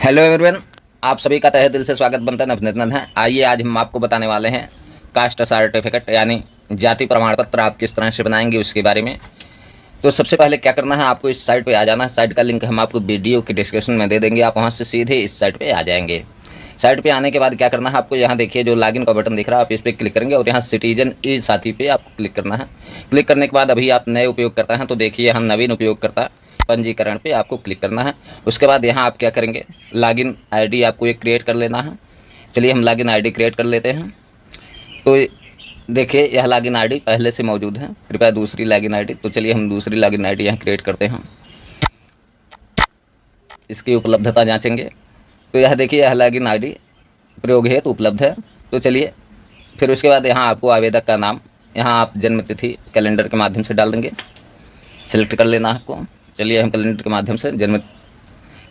Hello everyone, आप सभी का तहे दिल से स्वागत बनता है, अभिनंदन है। आइए आज हम आपको बताने वाले हैं कास्ट सर्टिफिकेट यानी जाति प्रमाण पत्र आप किस तरह से बनाएंगे उसके बारे में। तो सबसे पहले क्या करना है, आपको इस साइट पे आ जाना है। साइट का लिंक हम आपको वीडियो के डिस्क्रिप्शन में दे देंगे, आप वहाँ से सीधे इस साइट पर आ जाएंगे। साइट पे आने के बाद क्या करना है, आपको यहाँ देखिए जो लॉगिन का बटन दिख रहा है, आप इस पर क्लिक करेंगे और यहाँ सिटीजन ई साथी पे आपको क्लिक करना है। क्लिक करने के बाद अभी आप नए उपयोगकर्ता हैं तो देखिए यहाँ नवीन उपयोगकर्ता पंजीकरण पे आपको क्लिक करना है। उसके बाद यहाँ आप क्या करेंगे, लॉगिन आईडी आपको एक क्रिएट कर लेना है। चलिए हम लॉगिन आईडी क्रिएट कर लेते हैं। तो देखिए यह लॉगिन आईडी पहले से मौजूद है, कृपया दूसरी लॉगिन आईडी। तो चलिए हम दूसरी लॉगिन आईडी यहाँ क्रिएट करते हैं, इसकी उपलब्धता जाँचेंगे। तो यह देखिए यह लॉगिन आईडी प्रयोग हेतु उपलब्ध है। तो चलिए फिर उसके बाद यहाँ आपको आवेदक का नाम, यहाँ आप जन्म तिथि कैलेंडर के माध्यम से डाल देंगे, सिलेक्ट कर लेना आपको। चलिए हम कैलेंडर के माध्यम से जन्म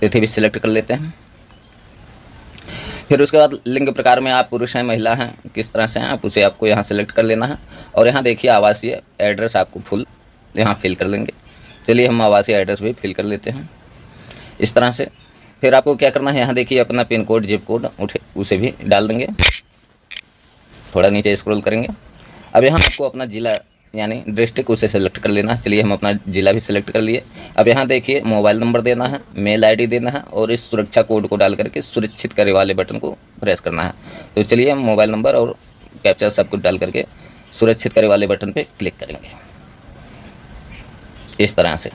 तिथि भी सिलेक्ट कर लेते हैं। फिर उसके बाद लिंग प्रकार में आप पुरुष हैं महिला हैं किस तरह से हैं आप उसे आपको यहाँ सेलेक्ट कर लेना है। और यहाँ देखिए आवासीय एड्रेस आपको फुल यहाँ फिल कर लेंगे। चलिए हम आवासीय एड्रेस भी फिल कर लेते हैं इस तरह से। फिर आपको क्या करना है, यहाँ देखिए अपना पिन कोड जिप कोड उठे उसे भी डाल देंगे, थोड़ा नीचे स्क्रॉल करेंगे। अब यहाँ आपको अपना ज़िला यानी डिस्ट्रिक्ट उसे सेलेक्ट कर लेना। चलिए हम अपना ज़िला भी सिलेक्ट कर लिए। अब यहाँ देखिए मोबाइल नंबर देना है, मेल आईडी देना है और इस सुरक्षा कोड को डाल करके सुरक्षित करे वाले बटन को प्रेस करना है। तो चलिए हम मोबाइल नंबर और कैप्चा सब कुछ डाल करके सुरक्षित करे वाले बटन पर क्लिक करेंगे इस तरह से।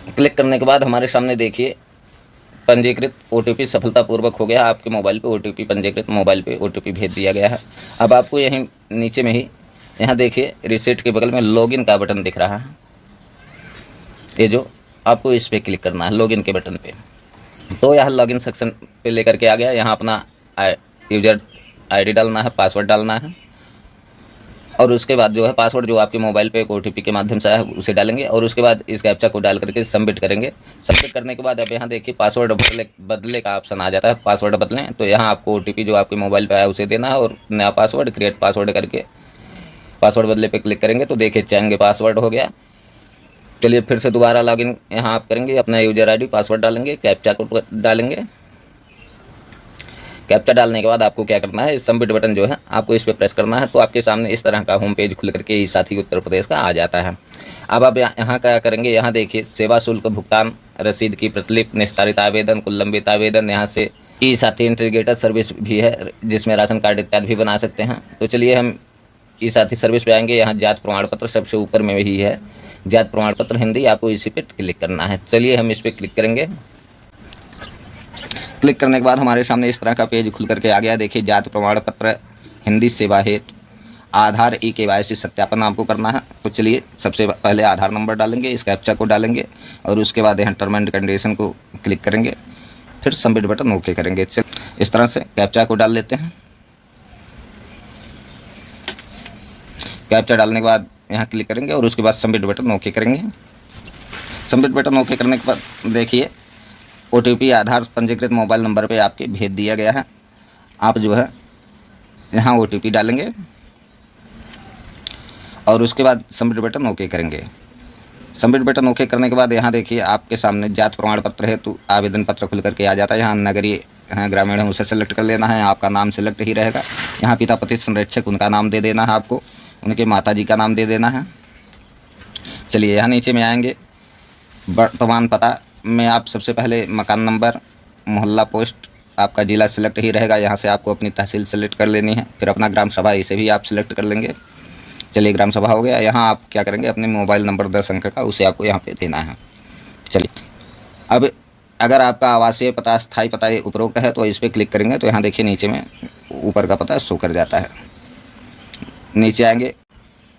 क्लिक करने के बाद हमारे सामने देखिए पंजीकृत ओटीपी सफलतापूर्वक हो गया। आपके मोबाइल पे ओटीपी पंजीकृत मोबाइल पे ओटीपी भेज दिया गया है। अब आपको यहीं नीचे में ही यहाँ देखिए रिसीट के बगल में लॉगिन का बटन दिख रहा है, ये जो आपको इस पर क्लिक करना है लॉगिन के बटन पे। तो यह लॉगिन सेक्शन पे लेकर के आ गया। यहाँ अपना यूजर आईडी डालना है, पासवर्ड डालना है और उसके बाद जो है पासवर्ड जो आपके मोबाइल पे एक ओटीपी के माध्यम से आया है उसे डालेंगे और उसके बाद इस कैप्चा को डाल करके सबमिट करेंगे। सबमिट करने के बाद अब यहाँ देखिए पासवर्ड बदले का ऑप्शन आ जाता है, पासवर्ड बदलें। तो यहाँ आपको ओटीपी जो आपके मोबाइल पे आया उसे देना है और नया पासवर्ड क्रिएट पासवर्ड करके पासवर्ड बदले पे क्लिक करेंगे। तो देखिए चेंज पासवर्ड हो गया। चलिए फिर से दोबारा लॉगिन यहाँ आप करेंगे, अपना यूजर आई पासवर्ड डालेंगे, कैप्चा को डालेंगे। कैप्चा डालने के बाद आपको क्या करना है, सबमिट बटन जो है आपको इस पर प्रेस करना है। तो आपके सामने इस तरह का होम पेज खुल करके ई साथी उत्तर प्रदेश का आ जाता है। अब आप यहाँ क्या करेंगे, यहाँ देखिए सेवा शुल्क भुगतान रसीद की प्रतिलिपि, निस्तारित आवेदन, कुल लंबित आवेदन, यहाँ से ई साथी इंटीग्रेटेड सर्विस भी है जिसमें राशन कार्ड इत्यादि भी बना सकते हैं। तो चलिए हम ई साथी सर्विस पे आएंगे। यहाँ जात प्रमाण पत्र सबसे ऊपर में ही है, जात प्रमाण पत्र हिंदी, आपको इसी पे क्लिक करना है। चलिए हम इस पर क्लिक करेंगे। क्लिक करने के बाद हमारे सामने इस तरह का पेज खुल करके आ गया। देखिए जाति प्रमाण पत्र हिंदी सेवा हेतु आधार ई केवाईसी सत्यापन आपको करना है। तो चलिए सबसे पहले आधार नंबर डालेंगे, इस कैप्चा को डालेंगे और उसके बाद यहाँ टर्म एंड कंडीशन को क्लिक करेंगे, फिर सबमिट बटन ओके करेंगे। चल इस तरह से कैप्चा को डाल लेते हैं। कैप्चा डालने के बाद यहाँ क्लिक करेंगे और उसके बाद सबमिट बटन ओके करेंगे। सबमिट बटन ओके करने के बाद देखिए ओटीपी आधार पंजीकृत मोबाइल नंबर पे आपके भेज दिया गया है। आप जो है यहाँ ओटीपी डालेंगे और उसके बाद सबमिट बटन ओके करेंगे। सबमिट बटन ओके करने के बाद यहाँ देखिए आपके सामने जात प्रमाण पत्र है तो आवेदन पत्र खुल करके आ जाता है। यहाँ नगरीय है ग्रामीण है उसे सेलेक्ट कर लेना है, आपका नाम सेलेक्ट ही रहेगा। यहाँ पिता पति संरक्षक उनका नाम दे देना है, आपको उनके माताजी का नाम दे देना है। चलिए यहाँ नीचे में आएंगे, वर्तमान पता में आप सबसे पहले मकान नंबर, मोहल्ला, पोस्ट, आपका ज़िला सिलेक्ट ही रहेगा। यहाँ से आपको अपनी तहसील सेलेक्ट कर लेनी है। फिर अपना ग्राम सभा इसे भी आप सिलेक्ट कर लेंगे। चलिए ग्राम सभा हो गया। यहाँ आप क्या करेंगे, अपने मोबाइल नंबर 10 अंक का उसे आपको यहाँ पे देना है। चलिए अब अगर आपका आवासीय पता स्थायी पता उपरोक्त है तो इस पर क्लिक करेंगे तो यहाँ देखिए नीचे में ऊपर का पता शो कर जाता है। नीचे आएंगे,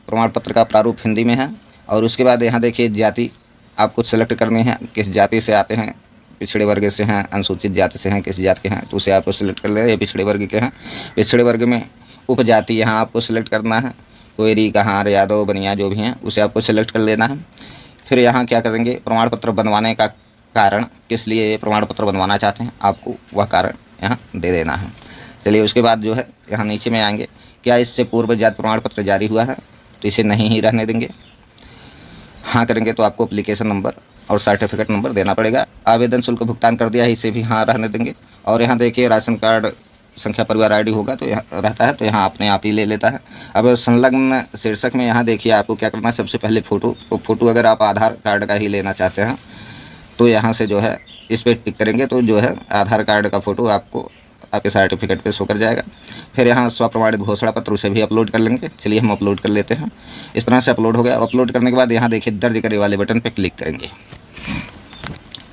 प्रमाण पत्र का प्रारूप हिंदी में है और उसके बाद यहाँ देखिए जाति आपको सेलेक्ट करनी है, किस जाति से आते हैं, पिछड़े वर्ग से हैं, अनुसूचित जाति से हैं, किस जात के हैं तो उसे आपको सिलेक्ट कर लेना है। पिछड़े वर्ग के हैं, पिछड़े वर्ग में उपजाति यहाँ आपको सिलेक्ट करना है, कोयरी, कहार, यादव, बनिया जो भी हैं उसे आपको सिलेक्ट कर लेना है। फिर यहाँ क्या करेंगे, प्रमाण पत्र बनवाने का कारण, किस लिए ये प्रमाण पत्र बनवाना चाहते हैं आपको वह कारण यहाँ दे देना है। चलिए उसके बाद जो है यहाँ नीचे में आएंगे, क्या इससे पूर्व जाति प्रमाण पत्र जारी हुआ है तो इसे नहीं ही रहने देंगे। हाँ करेंगे तो आपको एप्लीकेशन नंबर और सर्टिफिकेट नंबर देना पड़ेगा। आवेदन शुल्क भुगतान कर दिया है, इसे भी हाँ रहने देंगे। और यहाँ देखिए राशन कार्ड संख्या परिवार आईडी होगा तो यहाँ रहता है, तो यहाँ अपने आप ही ले लेता है। अब संलग्न शीर्षक में यहाँ देखिए आपको क्या करना है, सबसे पहले फ़ोटो अगर आप आधार कार्ड का ही लेना चाहते हैं तो यहाँ से जो है इस पर टिक करेंगे तो जो है आधार कार्ड का फ़ोटो आपको आपके सर्टिफिकेट पे शो कर जाएगा। फिर यहाँ स्वप्रमाणित घोषणा पत्र, उसे भी अपलोड कर लेंगे। चलिए हम अपलोड कर लेते हैं। इस तरह से अपलोड हो गया। अपलोड करने के बाद यहाँ देखिए दर्ज करे वाले बटन पर क्लिक करेंगे।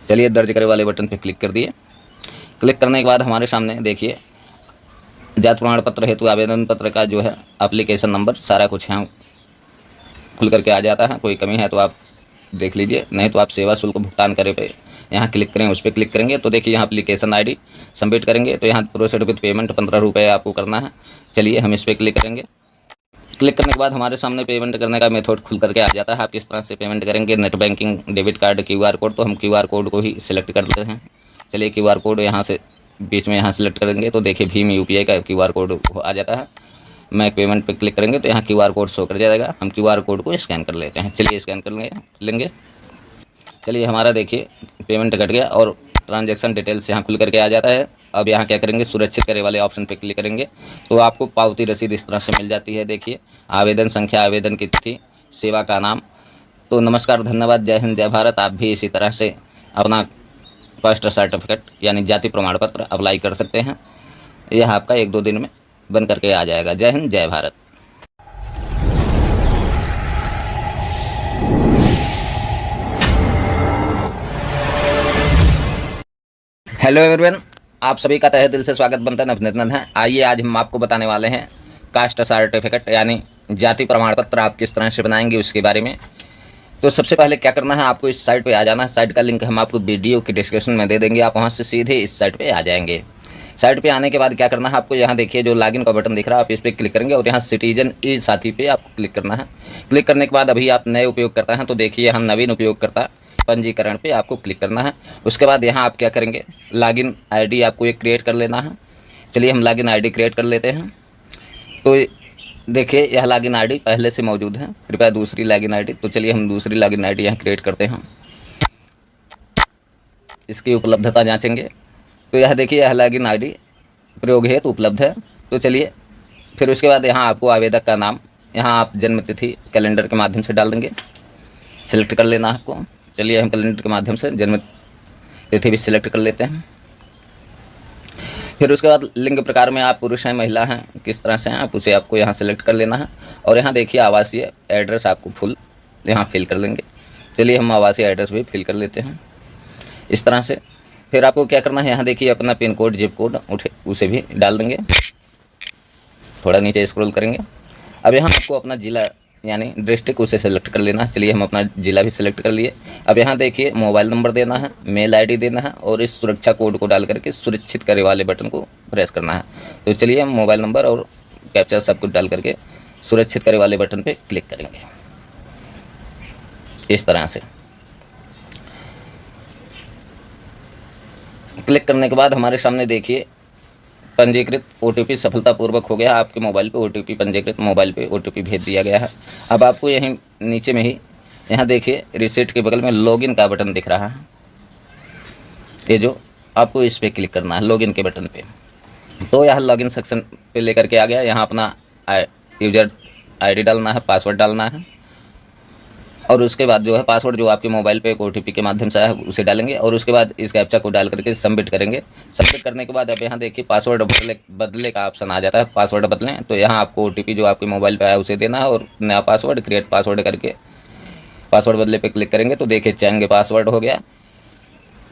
चलिए दर्ज करे वाले बटन पर क्लिक कर दिए। क्लिक करने के बाद हमारे सामने देखिए जाति प्रमाण पत्र हेतु आवेदन पत्र का जो है एप्लीकेशन नंबर सारा कुछ यहाँ खुल करके आ जाता है। कोई कमी है तो आप देख लीजिए, नहीं तो आप सेवा शुल्क भुगतान करे पे यहाँ क्लिक करें, उस पर क्लिक करेंगे तो देखिए यहाँ एप्लीकेशन आईडी सबमिट करेंगे तो यहाँ प्रोसीड विद पेमेंट 15 रुपये आपको करना है। चलिए हम इस पर क्लिक करेंगे। क्लिक करने के बाद हमारे सामने पेमेंट करने का मेथड खुल करके आ जाता है। आप किस तरह से पेमेंट करेंगे, net banking, debit card, QR code, तो हम QR कोड को ही सिलेक्ट करते हैं। चलिए QR कोड यहाँ से बीच में यहाँ सेलेक्ट करेंगे तो देखिए भीम UPI का QR कोड आ जाता है। मैं पेमेंट पे क्लिक करेंगे तो यहाँ QR कोड शो कर जाएगा। हम QR कोड को स्कैन कर लेते हैं। चलिए स्कैन कर लेंगे। चलिए हमारा देखिए पेमेंट कट गया और ट्रांजैक्शन डिटेल्स यहाँ खुल करके आ जाता है। अब यहाँ क्या करेंगे, सुरक्षित करे वाले ऑप्शन पे क्लिक करेंगे तो आपको पावती रसीद इस तरह से मिल जाती है। देखिए आवेदन संख्या, आवेदन की तिथि, सेवा का नाम। तो नमस्कार, धन्यवाद, जय हिंद, जय भारत। आप भी इसी तरह से अपना कास्ट सर्टिफिकेट यानी जाति प्रमाण पत्र अप्लाई कर सकते हैं। यह आपका 1-2 दिन में बन करके आ जाएगा। जय हिंद, जय भारत। हेलो एवरीवन, आप सभी का तहे दिल से स्वागत बनता है, अभिनंदन है। आइए आज हम आपको बताने वाले हैं कास्ट सर्टिफिकेट यानी जाति प्रमाण पत्र आप किस तरह से बनाएंगे उसके बारे में। तो सबसे पहले क्या करना है, आपको इस साइट पे आ जाना है। साइट का लिंक हम आपको वीडियो की डिस्क्रिप्शन में दे देंगे, आप वहाँ से सीधे इस साइट पे आ जाएंगे। साइट पे आने के बाद क्या करना है, आपको यहाँ देखिए जो लॉगिन का बटन दिख रहा है, आप इस पर क्लिक करेंगे और यहाँ सिटीजन ई साथी पे आपको क्लिक करना है। क्लिक करने के बाद अभी आप नए उपयोगकर्ता हैं तो देखिए यहाँ नवीन उपयोगकर्ता पंजीकरण पे आपको क्लिक करना है। उसके बाद यहाँ आप क्या करेंगे, लॉगिन आईडी आपको एक क्रिएट कर लेना है। चलिए हम लॉगिन आईडी क्रिएट कर लेते हैं। तो देखिए यह लॉगिन आईडी पहले से मौजूद है, कृपया दूसरी लॉगिन आईडी। तो चलिए हम दूसरी लॉगिन आईडी यहाँ क्रिएट करते हैं। इसकी उपलब्धता जांचेंगे तो यह देखिए यह लॉगिन आईडी प्रयोग हेतु उपलब्ध है। तो चलिए फिर उसके बाद यहाँ आपको आवेदक का नाम, यहाँ आप जन्म तिथि कैलेंडर के माध्यम से डाल देंगे, सिलेक्ट कर लेना आपको। चलिए हम कैलेंडर के माध्यम से जन्म तिथि भी सिलेक्ट कर लेते हैं। फिर उसके बाद लिंग प्रकार में आप पुरुष हैं, महिला हैं, किस तरह से हैं आप उसे आपको यहाँ सेलेक्ट कर लेना है। और यहाँ देखिए आवासीय एड्रेस आपको फुल यहाँ फिल कर लेंगे। चलिए हम आवासीय एड्रेस भी फिल कर लेते हैं इस तरह से। फिर आपको क्या करना है, यहाँ देखिए अपना पिन कोड, जिप कोड उसे भी डाल देंगे। थोड़ा नीचे स्क्रॉल करेंगे। अब यहाँ आपको अपना जिला यानी डिस्ट्रिक्ट उसे सेलेक्ट कर लेना है। चलिए हम अपना जिला भी सिलेक्ट कर लिए। अब यहाँ देखिए मोबाइल नंबर देना है, मेल आईडी देना है और इस सुरक्षा कोड को डाल करके सुरक्षित करे वाले बटन को प्रेस करना है। तो चलिए हम मोबाइल नंबर और कैप्चा सब कुछ डाल करके सुरक्षित करे वाले बटन पे क्लिक करेंगे इस तरह से। क्लिक करने के बाद हमारे सामने देखिए पंजीकृत OTP सफलतापूर्वक हो गया। आपके मोबाइल पे OTP, पंजीकृत मोबाइल पे OTP भेज दिया गया है। अब आपको यहीं नीचे में ही यहाँ देखिए रिसीट के बगल में लॉगिन का बटन दिख रहा है, ये जो आपको इस पर क्लिक करना है लॉगिन के बटन पे। तो यहाँ लॉगिन सेक्शन पे लेकर के आ गया। यहाँ अपना यूजर ID डालना है, पासवर्ड डालना है और उसके बाद जो है पासवर्ड जो आपके मोबाइल पे एक OTP के माध्यम से आया है उसे डालेंगे और उसके बाद इस कैप्चा को डाल करके सबमिट करेंगे। सबमिट करने के बाद अब यहाँ देखिए पासवर्ड बदले का ऑप्शन आ जाता है। पासवर्ड बदलें तो यहाँ आपको OTP जो आपके मोबाइल पे आया उसे देना है और नया पासवर्ड क्रिएट पासवर्ड करके पासवर्ड बदले पे क्लिक करेंगे तो देखिए चेंज पासवर्ड हो गया।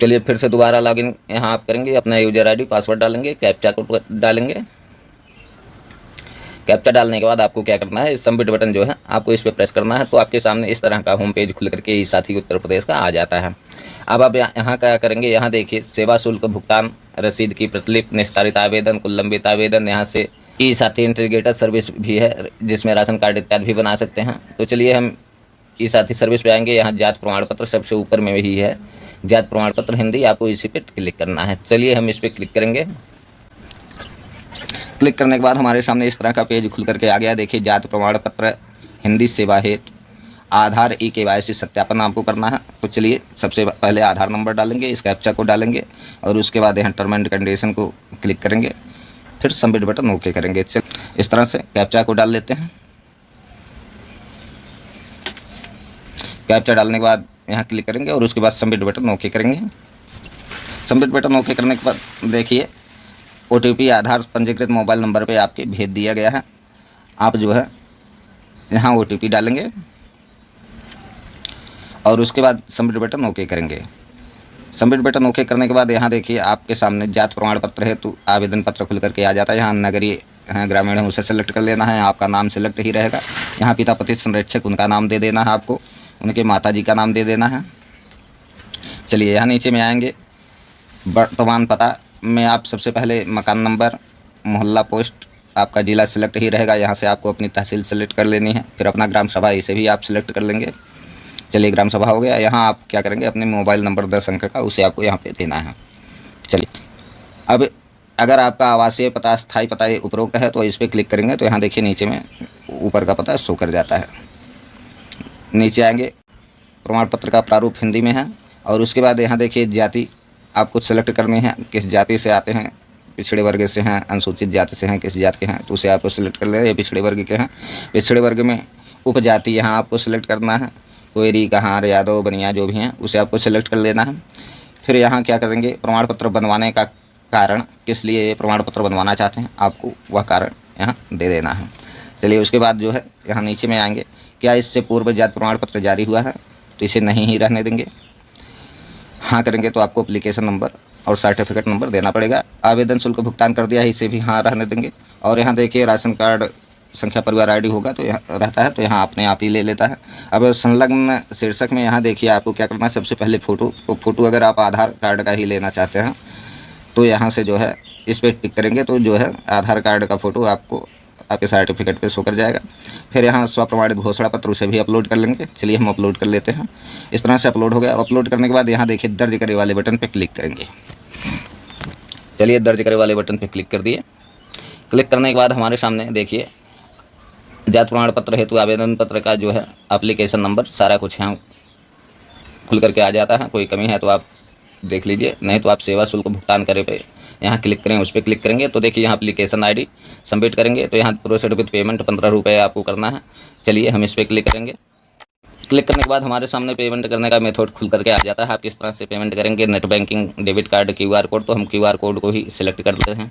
चलिए फिर से दोबारा लॉगिन यहाँ आप करेंगे, अपना यूजर ID पासवर्ड डालेंगे, कैप्चा को डालेंगे। कैप्चा डालने के बाद आपको क्या करना है, सबमिट बटन जो है आपको इस पर प्रेस करना है। तो आपके सामने इस तरह का होम पेज खुल करके ई साथी उत्तर प्रदेश का आ जाता है। अब आप यहाँ क्या करेंगे, यहाँ देखिए सेवा शुल्क भुगतान रसीद की प्रतिलिपि, निस्तारित आवेदन, कुल लंबित आवेदन, यहाँ से ई साथी इंटीग्रेटेड सर्विस भी है जिसमें राशन कार्ड इत्यादि भी बना सकते हैं। तो चलिए हम ई साथी सर्विस पे आएंगे। यहाँ जाति प्रमाण पत्र सबसे ऊपर में ही है, जाति प्रमाण पत्र हिंदी, आपको इसी पे क्लिक करना है। चलिए हम इस पर क्लिक करेंगे। क्लिक करने के बाद हमारे सामने इस तरह का पेज खुल करके आ गया। देखिए जाति प्रमाण पत्र हिंदी सेवा हेतु आधार KYC सत्यापन आपको करना है। तो चलिए सबसे पहले आधार नंबर डालेंगे, इस कैप्चा को डालेंगे और उसके बाद यहाँ टर्म एंड कंडीशन को क्लिक करेंगे, फिर सबमिट बटन ओके करेंगे। चल इस तरह से कैप्चा को डाल लेते हैं। कैप्चा डालने के बाद यहाँ क्लिक करेंगे और उसके बाद सबमिट बटन ओके करेंगे। सबमिट बटन ओके करने के बाद देखिए OTP आधार पंजीकृत मोबाइल नंबर पे आपके भेज दिया गया है। आप जो है यहाँ OTP डालेंगे और उसके बाद सबमिट बटन ओके करेंगे। सबमिट बटन ओके करने के बाद यहाँ देखिए आपके सामने जाति प्रमाण पत्र हेतु आवेदन पत्र खुल करके आ जाता है। यहाँ नगरीय ग्रामीण है उसे सेलेक्ट कर लेना है। आपका नाम सेलेक्ट ही रहेगा। यहाँ पिता पति संरक्षक उनका नाम दे देना है, आपको उनके माताजी का नाम दे देना है। चलिए यहाँ नीचे में आएंगे, वर्तमान पता में आप सबसे पहले मकान नंबर, मोहल्ला, पोस्ट, आपका ज़िला सेलेक्ट ही रहेगा। यहाँ से आपको अपनी तहसील सेलेक्ट कर लेनी है, फिर अपना ग्राम सभा इसे भी आप सेलेक्ट कर लेंगे। चलिए ग्राम सभा हो गया। यहाँ आप क्या करेंगे, अपने मोबाइल नंबर 10 अंक का उसे आपको यहाँ पे देना है। चलिए अब अगर आपका आवासीय पता, स्थायी पता ये उपरोक्त है तो इस पर क्लिक करेंगे तो यहाँ देखिए नीचे में ऊपर का पता शो कर जाता है। नीचे आएंगे, प्रमाण पत्र का प्रारूप हिंदी में है और उसके बाद यहाँ देखिए जाति आपको सेलेक्ट करनी है, किस जाति से आते हैं, पिछड़े वर्ग से हैं, अनुसूचित जाति से हैं, किस जाति के हैं तो उसे आपको सिलेक्ट कर लेना है। पिछड़े वर्ग के हैं, पिछड़े वर्ग में उपजाति यहाँ आपको सिलेक्ट करना है, कोयरी, कहार, यादव, बनिया जो भी हैं उसे आपको सिलेक्ट कर लेना है। फिर यहाँ क्या करेंगे, प्रमाण पत्र बनवाने का कारण, किस लिए ये प्रमाण पत्र बनवाना चाहते हैं आपको वह कारण यहाँ दे देना है। चलिए उसके बाद जो है यहाँ नीचे में आएंगे, क्या इससे पूर्व जाति प्रमाण पत्र जारी हुआ है तो इसे नहीं ही रहने देंगे। हाँ करेंगे तो आपको एप्लीकेशन नंबर और सर्टिफिकेट नंबर देना पड़ेगा। आवेदन शुल्क भुगतान कर दिया है, इसे भी हाँ रहने देंगे। और यहाँ देखिए राशन कार्ड संख्या परिवार ID होगा तो यहाँ रहता है तो यहाँ अपने आप ही ले लेता है। अब संलग्न शीर्षक में यहाँ देखिए आपको क्या करना है, सबसे पहले फ़ोटो अगर आप आधार कार्ड का ही लेना चाहते हैं तो यहाँ से जो है इस पर टिक करेंगे तो जो है आधार कार्ड का फ़ोटो आपको आपके सर्टिफिकेट पे शो कर जाएगा। फिर यहाँ स्वप्रमाणित घोषणा पत्र उसे भी अपलोड कर लेंगे। चलिए हम अपलोड कर लेते हैं। इस तरह से अपलोड हो गया। अपलोड करने के बाद यहाँ देखिए दर्ज करे वाले बटन पे क्लिक करेंगे। चलिए दर्ज करे वाले बटन पे क्लिक कर दिए। क्लिक करने के बाद हमारे सामने देखिए जाति प्रमाण पत्र हेतु आवेदन पत्र का जो है एप्लीकेशन नंबर सारा कुछ यहाँ खुल करके आ जाता है। कोई कमी है तो आप देख लीजिए, नहीं तो आप सेवा शुल्क भुगतान करे पे यहाँ क्लिक करें, उस पर क्लिक करेंगे तो देखिए यहाँ एप्लीकेशन ID सबमिट करेंगे तो यहाँ प्रोसीड विद पेमेंट 15 रुपये आपको करना है। चलिए हम इस पर क्लिक करेंगे। क्लिक करने के बाद हमारे सामने पेमेंट करने का मेथड खुल करके आ जाता है। आप किस तरह से पेमेंट करेंगे, net banking, debit card, QR code, तो हम QR कोड को ही सिलेक्ट कर लेते हैं।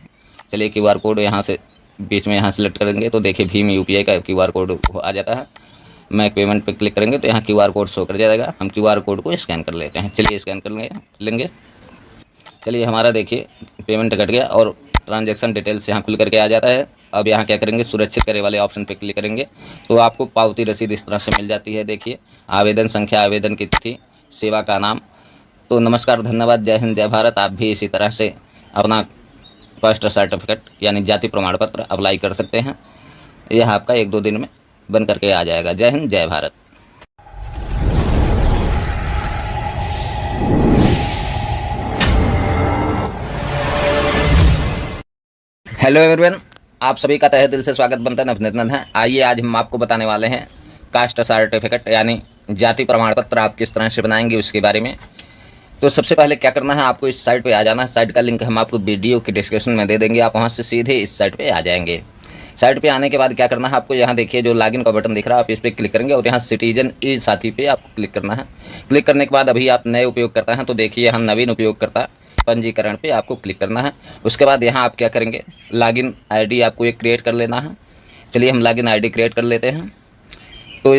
चलिए QR कोड यहाँ से बीच में यहाँ सेलेक्ट करेंगे तो देखिए भीम UPI का QR कोड आ जाता है। मैं पेमेंट पे क्लिक करेंगे तो यहाँ QR कोड शो कर जाएगा। हम QR कोड को स्कैन कर लेते हैं। चलिए स्कैन कर लेंगे। चलिए हमारा देखिए पेमेंट कट गया और ट्रांजैक्शन डिटेल्स यहाँ खुल करके आ जाता है। अब यहाँ क्या करेंगे, सुरक्षित करे वाले ऑप्शन पे क्लिक करेंगे तो आपको पावती रसीद इस तरह से मिल जाती है। देखिए आवेदन संख्या, आवेदन की तिथि, सेवा का नाम। तो नमस्कार, धन्यवाद, जय हिंद, जय भारत। आप भी इसी तरह से अपना कास्ट सर्टिफिकेट यानी जाति प्रमाण पत्र अप्लाई कर सकते हैं। यह आपका 1-2 दिन में बन करके आ जाएगा। जय हिंद, जय भारत। हेलो एवरीवन, आप सभी का तहे दिल से स्वागत बनता है, अभिनंदन है। आइए आज हम आपको बताने वाले हैं कास्ट सर्टिफिकेट यानी जाति प्रमाण पत्र आप किस तरह से बनाएंगे उसके बारे में। तो सबसे पहले क्या करना है, आपको इस साइट पे आ जाना है। साइट का लिंक हम आपको वीडियो के डिस्क्रिप्शन में दे देंगे, आप वहाँ से सीधे इस साइट पे आ जाएंगे। साइट पे आने के बाद क्या करना है, आपको यहाँ देखिए जो लॉगिन का बटन दिख रहा है, आप इस पर क्लिक करेंगे और यहाँ सिटीजन ई साथी पे आपको क्लिक करना है। क्लिक करने के बाद अभी आप नए उपयोगकर्ता हैं तो देखिए यहाँ नवीन उपयोगकर्ता पंजीकरण पे आपको क्लिक करना है। उसके बाद यहाँ आप क्या करेंगे, लॉगिन ID आपको एक क्रिएट कर लेना है। चलिए हम लॉगिन ID क्रिएट कर लेते हैं। तो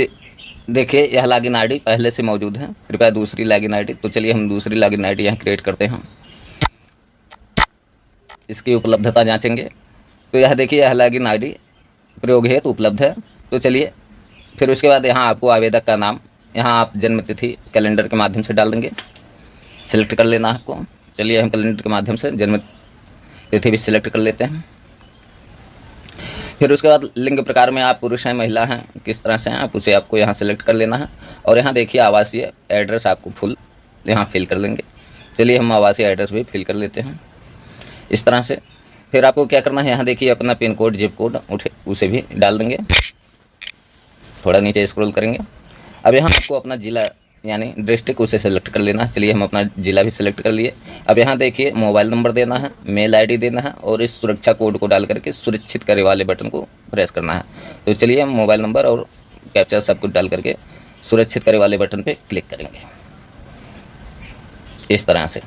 देखिए यह लॉगिन ID पहले से मौजूद है, कृपया दूसरी लॉगिन ID। तो चलिए हम दूसरी लॉगिन ID यहाँ क्रिएट करते हैं। इसकी उपलब्धता जांचेंगे तो यह देखिए यह लॉगिन ID प्रयोग हेतु उपलब्ध है। तो चलिए फिर उसके बाद यहाँ आपको आवेदक का नाम, यहाँ आप जन्म तिथि कैलेंडर के माध्यम से डाल देंगे, सिलेक्ट कर लेना आपको। चलिए हम कैलेंडर के माध्यम से जन्म तिथि भी सिलेक्ट कर लेते हैं। फिर उसके बाद लिंग प्रकार में आप पुरुष हैं, महिला हैं, किस तरह से हैं आप उसे आपको यहाँ सेलेक्ट कर लेना है। और यहाँ देखिए आवासीय एड्रेस आपको फुल यहाँ फिल कर लेंगे। चलिए हम आवासीय एड्रेस भी फिल कर लेते हैं इस तरह से। फिर आपको क्या करना है, यहाँ देखिए अपना पिन कोड, जिप कोड उसे भी डाल देंगे। थोड़ा नीचे स्क्रॉल करेंगे अब यहाँ आपको अपना ज़िला यानी डिस्ट्रिक्ट उसे सेलेक्ट कर लेना है। चलिए हम अपना ज़िला भी सिलेक्ट कर लिए। अब यहाँ देखिए मोबाइल नंबर देना है, मेल आईडी देना है और इस सुरक्षा कोड को डाल करके सुरक्षित करे वाले बटन को प्रेस करना है। तो चलिए हम मोबाइल नंबर और कैप्चा सब कुछ डाल करके सुरक्षित करे वाले बटन पे क्लिक करेंगे इस तरह से।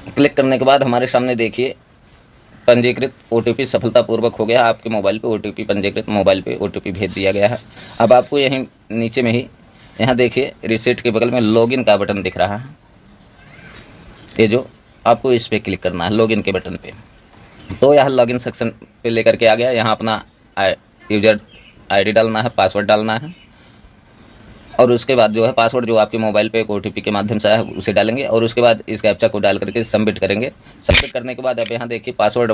क्लिक करने के बाद हमारे सामने देखिए पंजीकृत ओटीपी सफलतापूर्वक हो गया। आपके मोबाइल पे ओटीपी पंजीकृत मोबाइल पे ओटीपी भेज दिया गया है। अब आपको यहीं नीचे में ही यहाँ देखिए रिसेट के बगल में लॉगिन का बटन दिख रहा है, ये जो आपको इस पर क्लिक करना है लॉगिन के बटन पे। तो यह लॉगिन सेक्शन पे लेकर के आ गया। यहाँ अपना यूजर आईडी डालना है, पासवर्ड डालना है और उसके बाद जो है पासवर्ड जो आपके मोबाइल पे एक ओटीपी के माध्यम से आया है उसे डालेंगे और उसके बाद इस कैप्चा को डाल करके सबमिट करेंगे। सबमिट करने के बाद अब यहाँ देखिए पासवर्ड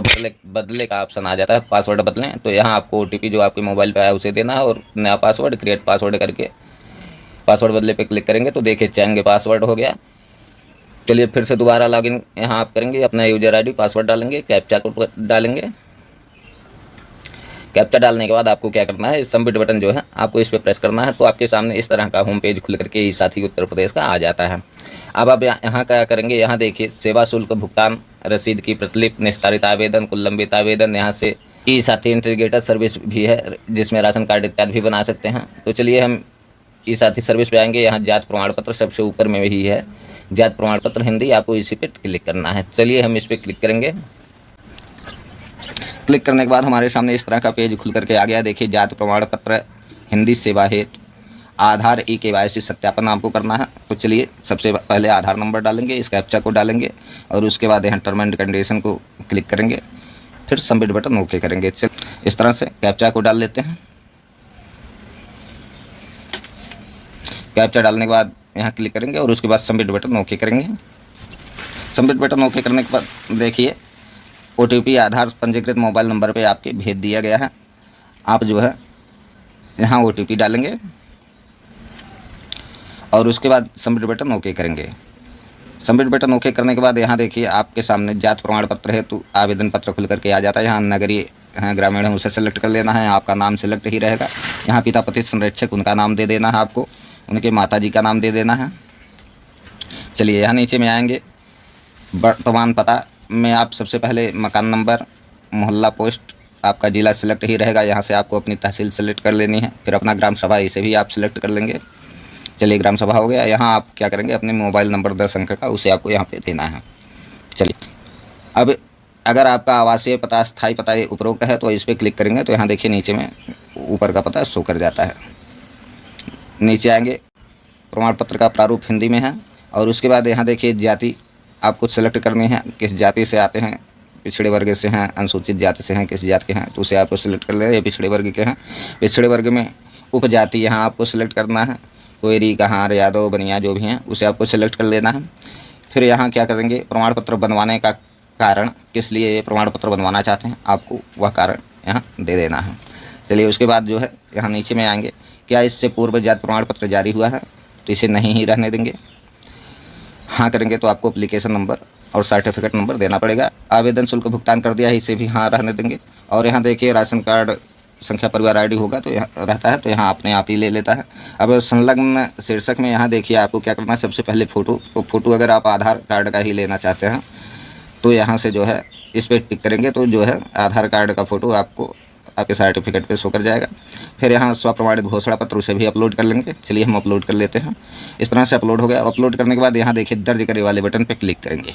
बदले का ऑप्शन आ जाता है। पासवर्ड बदलें तो यहाँ आपको ओटीपी जो आपके मोबाइल पे आया उसे देना है और नया पासवर्ड क्रिएट पासवर्ड करके पासवर्ड बदले पे क्लिक करेंगे तो देखिए चेंज पासवर्ड हो गया। चलिए फिर से दोबारा लॉगिन यहाँ आप करेंगे, अपना यूजर आईडी पासवर्ड डालेंगे, कैप्चा को डालेंगे। कैप्चा डालने के बाद आपको क्या करना है, सबमिट बटन जो है आपको इस पर प्रेस करना है। तो आपके सामने इस तरह का होम पेज खुल करके ई साथी उत्तर प्रदेश का आ जाता है। अब आप यहाँ क्या करेंगे, यहाँ देखिए सेवा शुल्क भुगतान रसीद की प्रतिलिपि, निस्तारित आवेदन, कुल लंबित आवेदन, यहाँ से ई साथी इंटीग्रेटेड सर्विस भी है जिसमें राशन कार्ड इत्यादि भी बना सकते हैं। तो चलिए हम ई साथी सर्विस पे आएंगे। यहाँ जात प्रमाण पत्र सबसे ऊपर में ही है, जात प्रमाण पत्र हिंदी, आपको इसी पे क्लिक करना है। चलिए हम इस पर क्लिक करेंगे। क्लिक करने के बाद हमारे सामने इस तरह का पेज खुल करके आ गया। देखिए जात प्रमाण पत्र हिंदी सेवा हेतु आधार KYC सत्यापन आपको करना है। तो चलिए सबसे पहले आधार नंबर डालेंगे, इस कैप्चा को डालेंगे और उसके बाद यहाँ टर्म एंड कंडीशन को क्लिक करेंगे, फिर सबमिट बटन ओके करेंगे। चल इस तरह से कैप्चा को डाल लेते हैं। कैप्चा डालने के बाद यहाँ क्लिक करेंगे और उसके बाद सबमिट बटन ओके करेंगे। सबमिट बटन ओके करने के बाद देखिए ओटीपी आधार पंजीकृत मोबाइल नंबर पे आपके भेज दिया गया है। आप जो है यहाँ ओटीपी डालेंगे और उसके बाद सबमिट बटन ओके करेंगे। सबमिट बटन ओके करने के बाद यहाँ देखिए आपके सामने जात प्रमाण पत्र है तो आवेदन पत्र खुल करके आ जाता है। यहाँ नगरीय ग्रामीण है उसे सेलेक्ट कर लेना है, आपका नाम सेलेक्ट ही रहेगा। यहाँ पिता पति संरक्षक उनका नाम दे देना है, आपको उनके माताजी का नाम दे देना है। चलिए यहाँ नीचे में आएंगे, वर्तमान पता में आप सबसे पहले मकान नंबर, मोहल्ला, पोस्ट, आपका ज़िला सिलेक्ट ही रहेगा। यहाँ से आपको अपनी तहसील सेलेक्ट कर लेनी है, फिर अपना ग्राम सभा इसे भी आप सिलेक्ट कर लेंगे। चलिए ग्राम सभा हो गया। यहाँ आप क्या करेंगे, अपने मोबाइल नंबर 10 अंक का उसे आपको यहाँ पे देना है। चलिए अब अगर आपका आवासीय पता स्थायी पता ये उपरोक्त है तो इस पर क्लिक करेंगे तो यहाँ देखिए नीचे में ऊपर का पता शो कर जाता है। नीचे आएंगे, प्रमाण पत्र का प्रारूप हिंदी में है और उसके बाद यहाँ देखिए जाति आपको सेलेक्ट करनी है, किस जाति से आते हैं, पिछड़े वर्ग से हैं, अनुसूचित जाति से हैं, किस जाति के हैं तो उसे आपको सिलेक्ट कर लेना। ये पिछड़े वर्ग के हैं, पिछड़े वर्ग में उपजाति यहाँ आपको सिलेक्ट करना है, कोयरी, कहार, यादव, बनिया जो भी हैं उसे आपको सिलेक्ट कर लेना है। फिर यहाँ क्या करेंगे, प्रमाण पत्र बनवाने का कारण, किस लिए ये प्रमाण पत्र बनवाना चाहते हैं आपको वह कारण यहाँ दे देना है। चलिए उसके बाद जो है यहाँ नीचे में आएंगे, क्या इससे पूर्व जाति प्रमाण पत्र जारी हुआ है तो इसे नहीं ही रहने देंगे। हाँ करेंगे तो आपको एप्लीकेशन नंबर और सर्टिफिकेट नंबर देना पड़ेगा। आवेदन शुल्क भुगतान कर दिया है, इसे भी हाँ रहने देंगे। और यहाँ देखिए राशन कार्ड संख्या परिवार आईडी होगा तो यहाँ रहता है तो यहाँ अपने आप ही ले लेता है। अब संलग्न शीर्षक में यहाँ देखिए आपको क्या करना है, सबसे पहले फ़ोटो अगर आप आधार कार्ड का ही लेना चाहते हैं तो यहाँ से जो है इस पर टिक करेंगे तो जो है आधार कार्ड का फ़ोटो आपको आपके सर्टिफिकेट पे शो कर जाएगा। फिर यहाँ स्वप्रमाणित घोषणा पत्र उसे भी अपलोड कर लेंगे। चलिए हम अपलोड कर लेते हैं। इस तरह से अपलोड हो गया। अपलोड करने के बाद यहाँ देखिए दर्ज करे वाले बटन पे क्लिक करेंगे।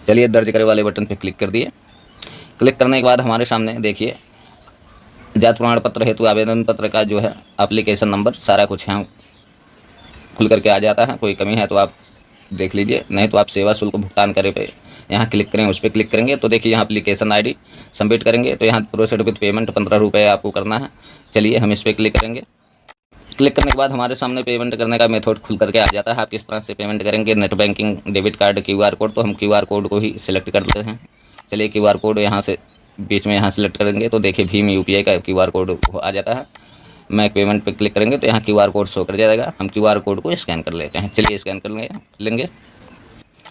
चलिए दर्ज करे वाले बटन पे क्लिक कर दिए। क्लिक करने के बाद हमारे सामने देखिए जाति प्रमाण पत्र हेतु आवेदन पत्र का जो है एप्लीकेशन नंबर सारा कुछ यहाँ खुल करके आ जाता है। कोई कमी है तो आप देख लीजिए, नहीं तो आप सेवा शुल्क भुगतान करे पे यहाँ क्लिक करें, उस पर क्लिक करेंगे तो देखिए यहाँ एप्लीकेशन आईडी सबमिट करेंगे तो यहाँ प्रोसीड विद पेमेंट 15 रुपये आपको करना है। चलिए हम इस पर क्लिक करेंगे। क्लिक करने के बाद हमारे सामने पेमेंट करने का मेथड खुल करके आ जाता है। आप किस तरह से पेमेंट करेंगे, net banking, debit card, QR code, तो हम QR कोड को ही सिलेक्ट कर लेते हैं। चलिए QR कोड यहाँ से बीच में यहाँ सेलेक्ट करेंगे तो देखिए भीम UPI का QR कोड आ जाता है। मैं पेमेंट पे क्लिक करेंगे तो यहाँ QR कोड शो कर जाएगा। हम QR कोड को स्कैन कर लेते हैं। चलिए स्कैन कर लेंगे।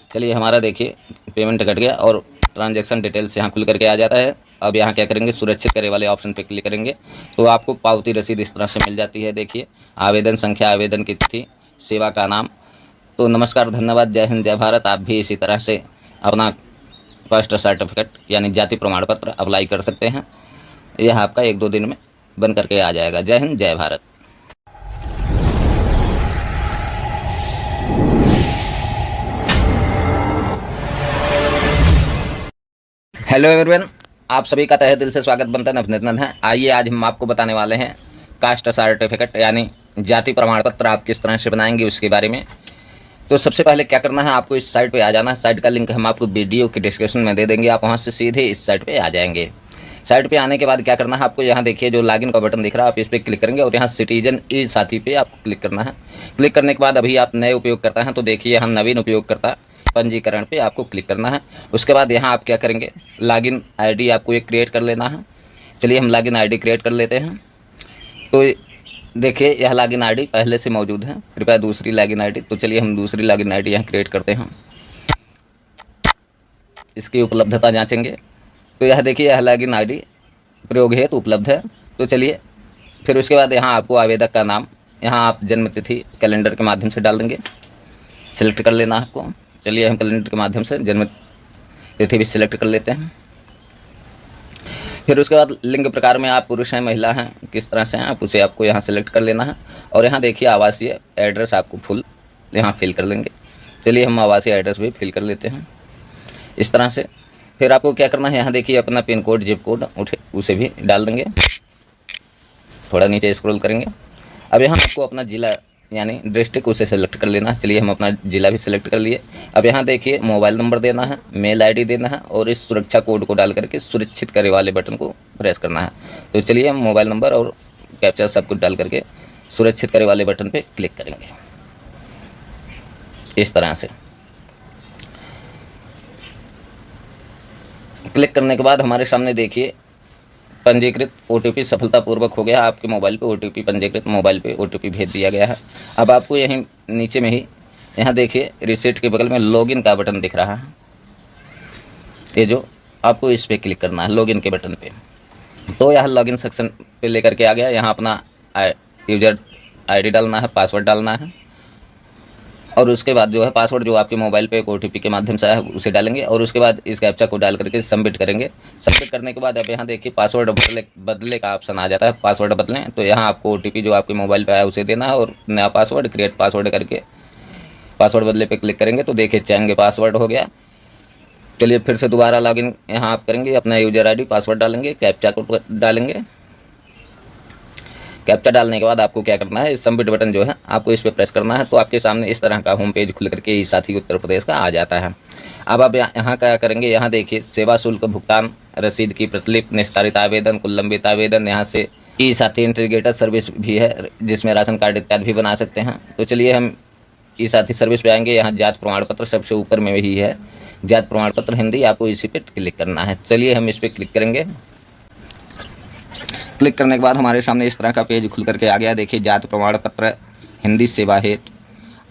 चलिए हमारा देखिए पेमेंट कट गया और ट्रांजैक्शन डिटेल्स यहाँ खुल करके आ जाता है। अब यहाँ क्या करेंगे, सुरक्षित करे वाले ऑप्शन पे क्लिक करेंगे तो आपको पावती रसीद इस तरह से मिल जाती है। देखिए, आवेदन संख्या, आवेदन की तिथि, सेवा का नाम। तो नमस्कार, धन्यवाद, जय हिंद, जय भारत। आप भी इसी तरह से अपना कास्ट सर्टिफिकेट यानी जाति प्रमाण पत्र अप्लाई कर सकते हैं। यह आपका 1-2 दिन में बन करके आ जाएगा। जय हिंद, जय भारत। हेलो एवरीवन, आप सभी का तहे दिल से स्वागत बनता है, अभिनंदन है। आइए आज हम आपको बताने वाले हैं कास्ट सर्टिफिकेट यानी जाति प्रमाण पत्र आप किस तरह से बनाएंगे उसके बारे में। तो सबसे पहले क्या करना है, आपको इस साइट पे आ जाना है। साइट का लिंक हम आपको वीडियो के डिस्क्रिप्शन में दे देंगे, आप वहाँ से सीधे इस साइट पे आ जाएंगे। साइट पे आने के बाद क्या करना है, आपको यहाँ देखिए जो लॉगिन का बटन दिख रहा है, आप इस पर क्लिक करेंगे और यहाँ सिटीजन ई साथी पे आपको क्लिक करना है। क्लिक करने के बाद अभी आप नए उपयोगकर्ता हैं तो देखिए यहाँ नवीन उपयोगकर्ता पंजीकरण पे आपको क्लिक करना है। उसके बाद यहाँ आप क्या करेंगे, लॉगिन आईडी आपको एक क्रिएट कर लेना है। चलिए हम लॉगिन आईडी क्रिएट कर लेते हैं। तो देखिए यह लॉगिन आईडी पहले से मौजूद है, कृपया दूसरी लॉगिन आईडी। तो चलिए हम दूसरी लॉगिन आईडी यहाँ क्रिएट करते हैं। इसकी उपलब्धता जांचेंगे तो यह देखिए यह लॉगिन आईडी प्रयोग हेतु उपलब्ध है। तो चलिए फिर उसके बाद यहाँ आपको आवेदक का नाम, यहाँ आप जन्म तिथि कैलेंडर के माध्यम से डाल देंगे, सिलेक्ट कर लेना आपको। चलिए हम कैलेंडर के माध्यम से जन्म तिथि भी सिलेक्ट कर लेते हैं। फिर उसके बाद लिंग प्रकार में आप पुरुष हैं महिला हैं किस तरह से हैं आप उसे आपको यहाँ सेलेक्ट कर लेना है। और यहाँ देखिए आवासीय एड्रेस आपको फुल यहाँ फिल कर लेंगे। चलिए हम आवासीय एड्रेस भी फिल कर लेते हैं इस तरह से। फिर आपको क्या करना है, यहाँ देखिए अपना पिन कोड, जिप कोड उसे भी डाल देंगे। थोड़ा नीचे स्क्रॉल करेंगे। अब यहाँ आपको अपना जिला यानी डिस्ट्रिक्ट उसे सेलेक्ट कर लेना है। चलिए हम अपना जिला भी सिलेक्ट कर लिए। अब यहाँ देखिए मोबाइल नंबर देना है, मेल आईडी देना है और इस सुरक्षा कोड को डाल करके सुरक्षित करे वाले बटन को प्रेस करना है। तो चलिए हम मोबाइल नंबर और कैप्चा सब कुछ डाल करके सुरक्षित करे वाले बटन पे क्लिक करेंगे इस तरह से। क्लिक करने के बाद हमारे सामने देखिए पंजीकृत ओटीपी सफलतापूर्वक हो गया। आपके मोबाइल पे ओटीपी, पंजीकृत मोबाइल पे ओटीपी भेज दिया गया है। अब आपको यहीं नीचे में ही यहाँ देखिए रिसीट के बगल में लॉगिन का बटन दिख रहा है, ये जो आपको इस पर क्लिक करना है लॉगिन के बटन पे। तो यह लॉगिन सेक्शन पे लेकर के आ गया। यहाँ अपना यूजर आईडी डालना है, पासवर्ड डालना है और उसके बाद जो है पासवर्ड जो आपके मोबाइल पे एक ओटीपी के माध्यम से आया है उसे डालेंगे और उसके बाद इस कैप्चा को डाल करके सबमिट करेंगे। सबमिट करने के बाद अब यहाँ देखिए पासवर्ड बदले का ऑप्शन आ जाता है। पासवर्ड बदलें तो यहाँ आपको ओटीपी जो आपके मोबाइल पे आया उसे देना है और नया पासवर्ड क्रिएट पासवर्ड करके पासवर्ड बदले पे क्लिक करेंगे तो देखिए चेंज पासवर्ड हो गया। चलिए फिर से दोबारा लॉगिन यहाँ आप करेंगे, अपना यूजर आई डी पासवर्ड डालेंगे, कैप्चा को डालेंगे। कैप्चा डालने के बाद आपको क्या करना है, सबमिट बटन जो है आपको इस पर प्रेस करना है। तो आपके सामने इस तरह का होम पेज खुल करके ई साथी उत्तर प्रदेश का आ जाता है। अब आप यहाँ क्या करेंगे, यहाँ देखिए सेवा शुल्क भुगतान रसीद की प्रतिलिपि, निस्तारित आवेदन, कुल लंबित आवेदन, यहाँ से ई साथी इंटीग्रेटेड सर्विस भी है जिसमें राशन कार्ड इत्यादि भी बना सकते हैं। तो चलिए हम ई साथी सर्विस पे आएंगे। यहाँ जात प्रमाण पत्र सबसे ऊपर में ही है, जात प्रमाण पत्र हिंदी, आपको इसी पे क्लिक करना है। चलिए हम इस पर क्लिक करेंगे। क्लिक करने के बाद हमारे सामने इस तरह का पेज खुल करके आ गया। देखिए जाति प्रमाण पत्र हिंदी सेवा हेतु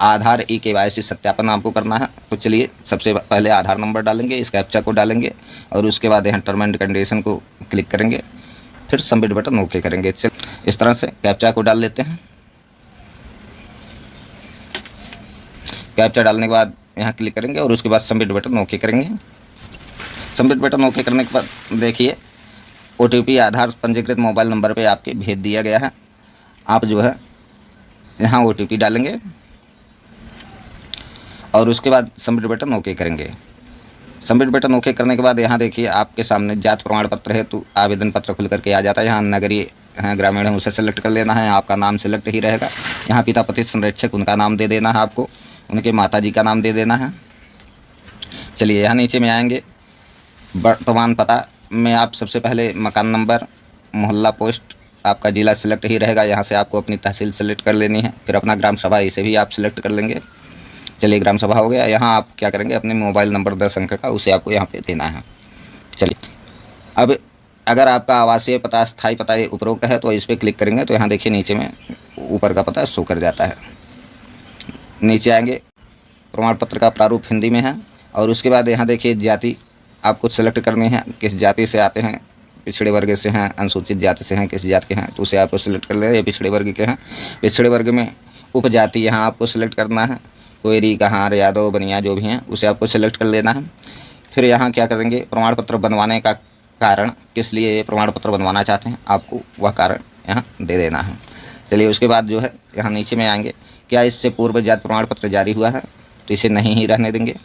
आधार ई KYC सत्यापन आपको करना है। तो चलिए सबसे पहले आधार नंबर डालेंगे, इस कैप्चा को डालेंगे और उसके बाद यहाँ टर्म एंड कंडीशन को क्लिक करेंगे, फिर सबमिट बटन ओके करेंगे। चल इस तरह से कैप्चा को डाल लेते हैं। कैप्चा डालने के बाद यहाँ क्लिक करेंगे और उसके बाद सबमिट बटन ओके करेंगे। सबमिट बटन ओके करने के बाद देखिए ओटीपी आधार पंजीकृत मोबाइल नंबर पे आपके भेज दिया गया है। आप जो है यहाँ ओटीपी डालेंगे और उसके बाद सबमिट बटन ओके करेंगे। सबमिट बटन ओके करने के बाद यहाँ देखिए आपके सामने जात प्रमाण पत्र है तो आवेदन पत्र खुल करके आ जाता है। यहाँ नगरीय है, ग्रामीण है, उसे सेलेक्ट कर लेना है। आपका नाम सेलेक्ट ही रहेगा। यहाँ पिता पति संरक्षक उनका नाम दे देना है, आपको उनके माता जी का नाम दे देना है। चलिए यहाँ नीचे में आएंगे, वर्तमान पता में आप सबसे पहले मकान नंबर, मोहल्ला, पोस्ट, आपका ज़िला सिलेक्ट ही रहेगा। यहाँ से आपको अपनी तहसील सेलेक्ट कर लेनी है। फिर अपना ग्राम सभा इसे भी आप सिलेक्ट कर लेंगे। चलिए ग्राम सभा हो गया। यहाँ आप क्या करेंगे, अपने मोबाइल नंबर 10 अंक का उसे आपको यहाँ पे देना है। चलिए अब अगर आपका आवासीय पता, स्थायी पता ये उपरोक्त है तो इस पर क्लिक करेंगे तो यहाँ देखिए नीचे में ऊपर का पता शो कर जाता है। नीचे आएंगे, प्रमाण पत्र का प्रारूप हिंदी में है और उसके बाद यहाँ देखिए जाति आपको सेलेक्ट करनी है, किस जाति से आते हैं पिछड़े वर्ग से हैं, अनुसूचित जाति से हैं, किस जात के हैं तो उसे आपको सिलेक्ट कर लेना है। ये पिछड़े वर्ग के हैं। पिछड़े वर्ग में उपजाति यहाँ आपको सिलेक्ट करना है। कोयरी, कहार, यादव, बनिया जो भी हैं उसे आपको सिलेक्ट कर लेना है। फिर यहाँ क्या करेंगे, प्रमाण पत्र बनवाने का कारण, किस लिए ये प्रमाण पत्र बनवाना चाहते हैं आपको वह कारण यहाँ दे देना है। चलिए उसके बाद जो है यहाँ नीचे में आएंगे, क्या इससे पूर्व जाति प्रमाण पत्र जारी हुआ है तो इसे नहीं ही रहने देंगे।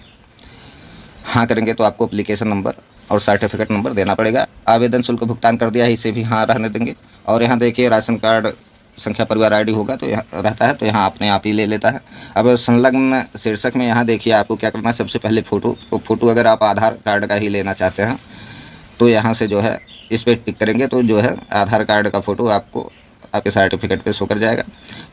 हाँ करेंगे तो आपको एप्लीकेशन नंबर और सर्टिफिकेट नंबर देना पड़ेगा। आवेदन शुल्क भुगतान कर दिया है, इसे भी हाँ रहने देंगे। और यहाँ देखिए राशन कार्ड संख्या परिवार आईडी होगा तो यहाँ रहता है, तो यहाँ अपने आप ही ले लेता है। अब संलग्न शीर्षक में यहाँ देखिए आपको क्या करना है, सबसे पहले फ़ोटो अगर आप आधार कार्ड का ही लेना चाहते हैं तो यहाँ से जो है इस पर टिक करेंगे तो जो है आधार कार्ड का फ़ोटो आपको आपके सर्टिफिकेट पे शो कर जाएगा।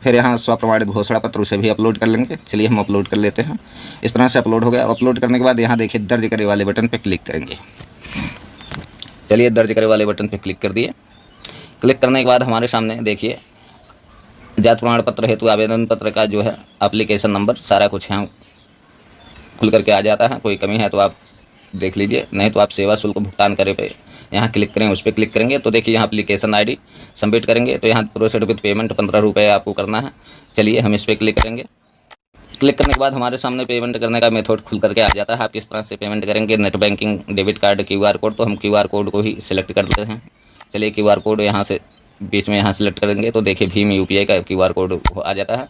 फिर यहाँ स्वप्रमाणित घोषणा पत्र उसे भी अपलोड कर लेंगे। चलिए हम अपलोड कर लेते हैं। इस तरह से अपलोड हो गया। अपलोड करने के बाद यहाँ देखिए दर्ज करे वाले बटन पे क्लिक करेंगे। चलिए दर्ज करे वाले बटन पे क्लिक कर दिए। क्लिक करने के बाद हमारे सामने देखिए जाति प्रमाण पत्र हेतु आवेदन पत्र का जो है एप्लीकेशन नंबर सारा कुछ यहाँ खुल करके आ जाता है। कोई कमी है तो आप देख लीजिए, नहीं तो आप सेवा शुल्क भुगतान करे पे यहाँ क्लिक करें, उस पर क्लिक करेंगे तो देखिए यहाँ एप्लीकेशन आईडी सबमिट करेंगे तो यहाँ प्रोसीड विद पेमेंट 15 रुपये आपको करना है। चलिए हम इस पर क्लिक करेंगे। क्लिक करने के बाद हमारे सामने पेमेंट करने का मेथड खुल करके आ जाता है। आप किस तरह से पेमेंट करेंगे, net banking, debit card, QR code, तो हम QR कोड को ही सिलेक्ट कर लेते हैं। चलिए QR कोड यहाँ से बीच में यहाँ सिलेक्ट करेंगे तो देखिए भीम UPI का QR कोड आ जाता है।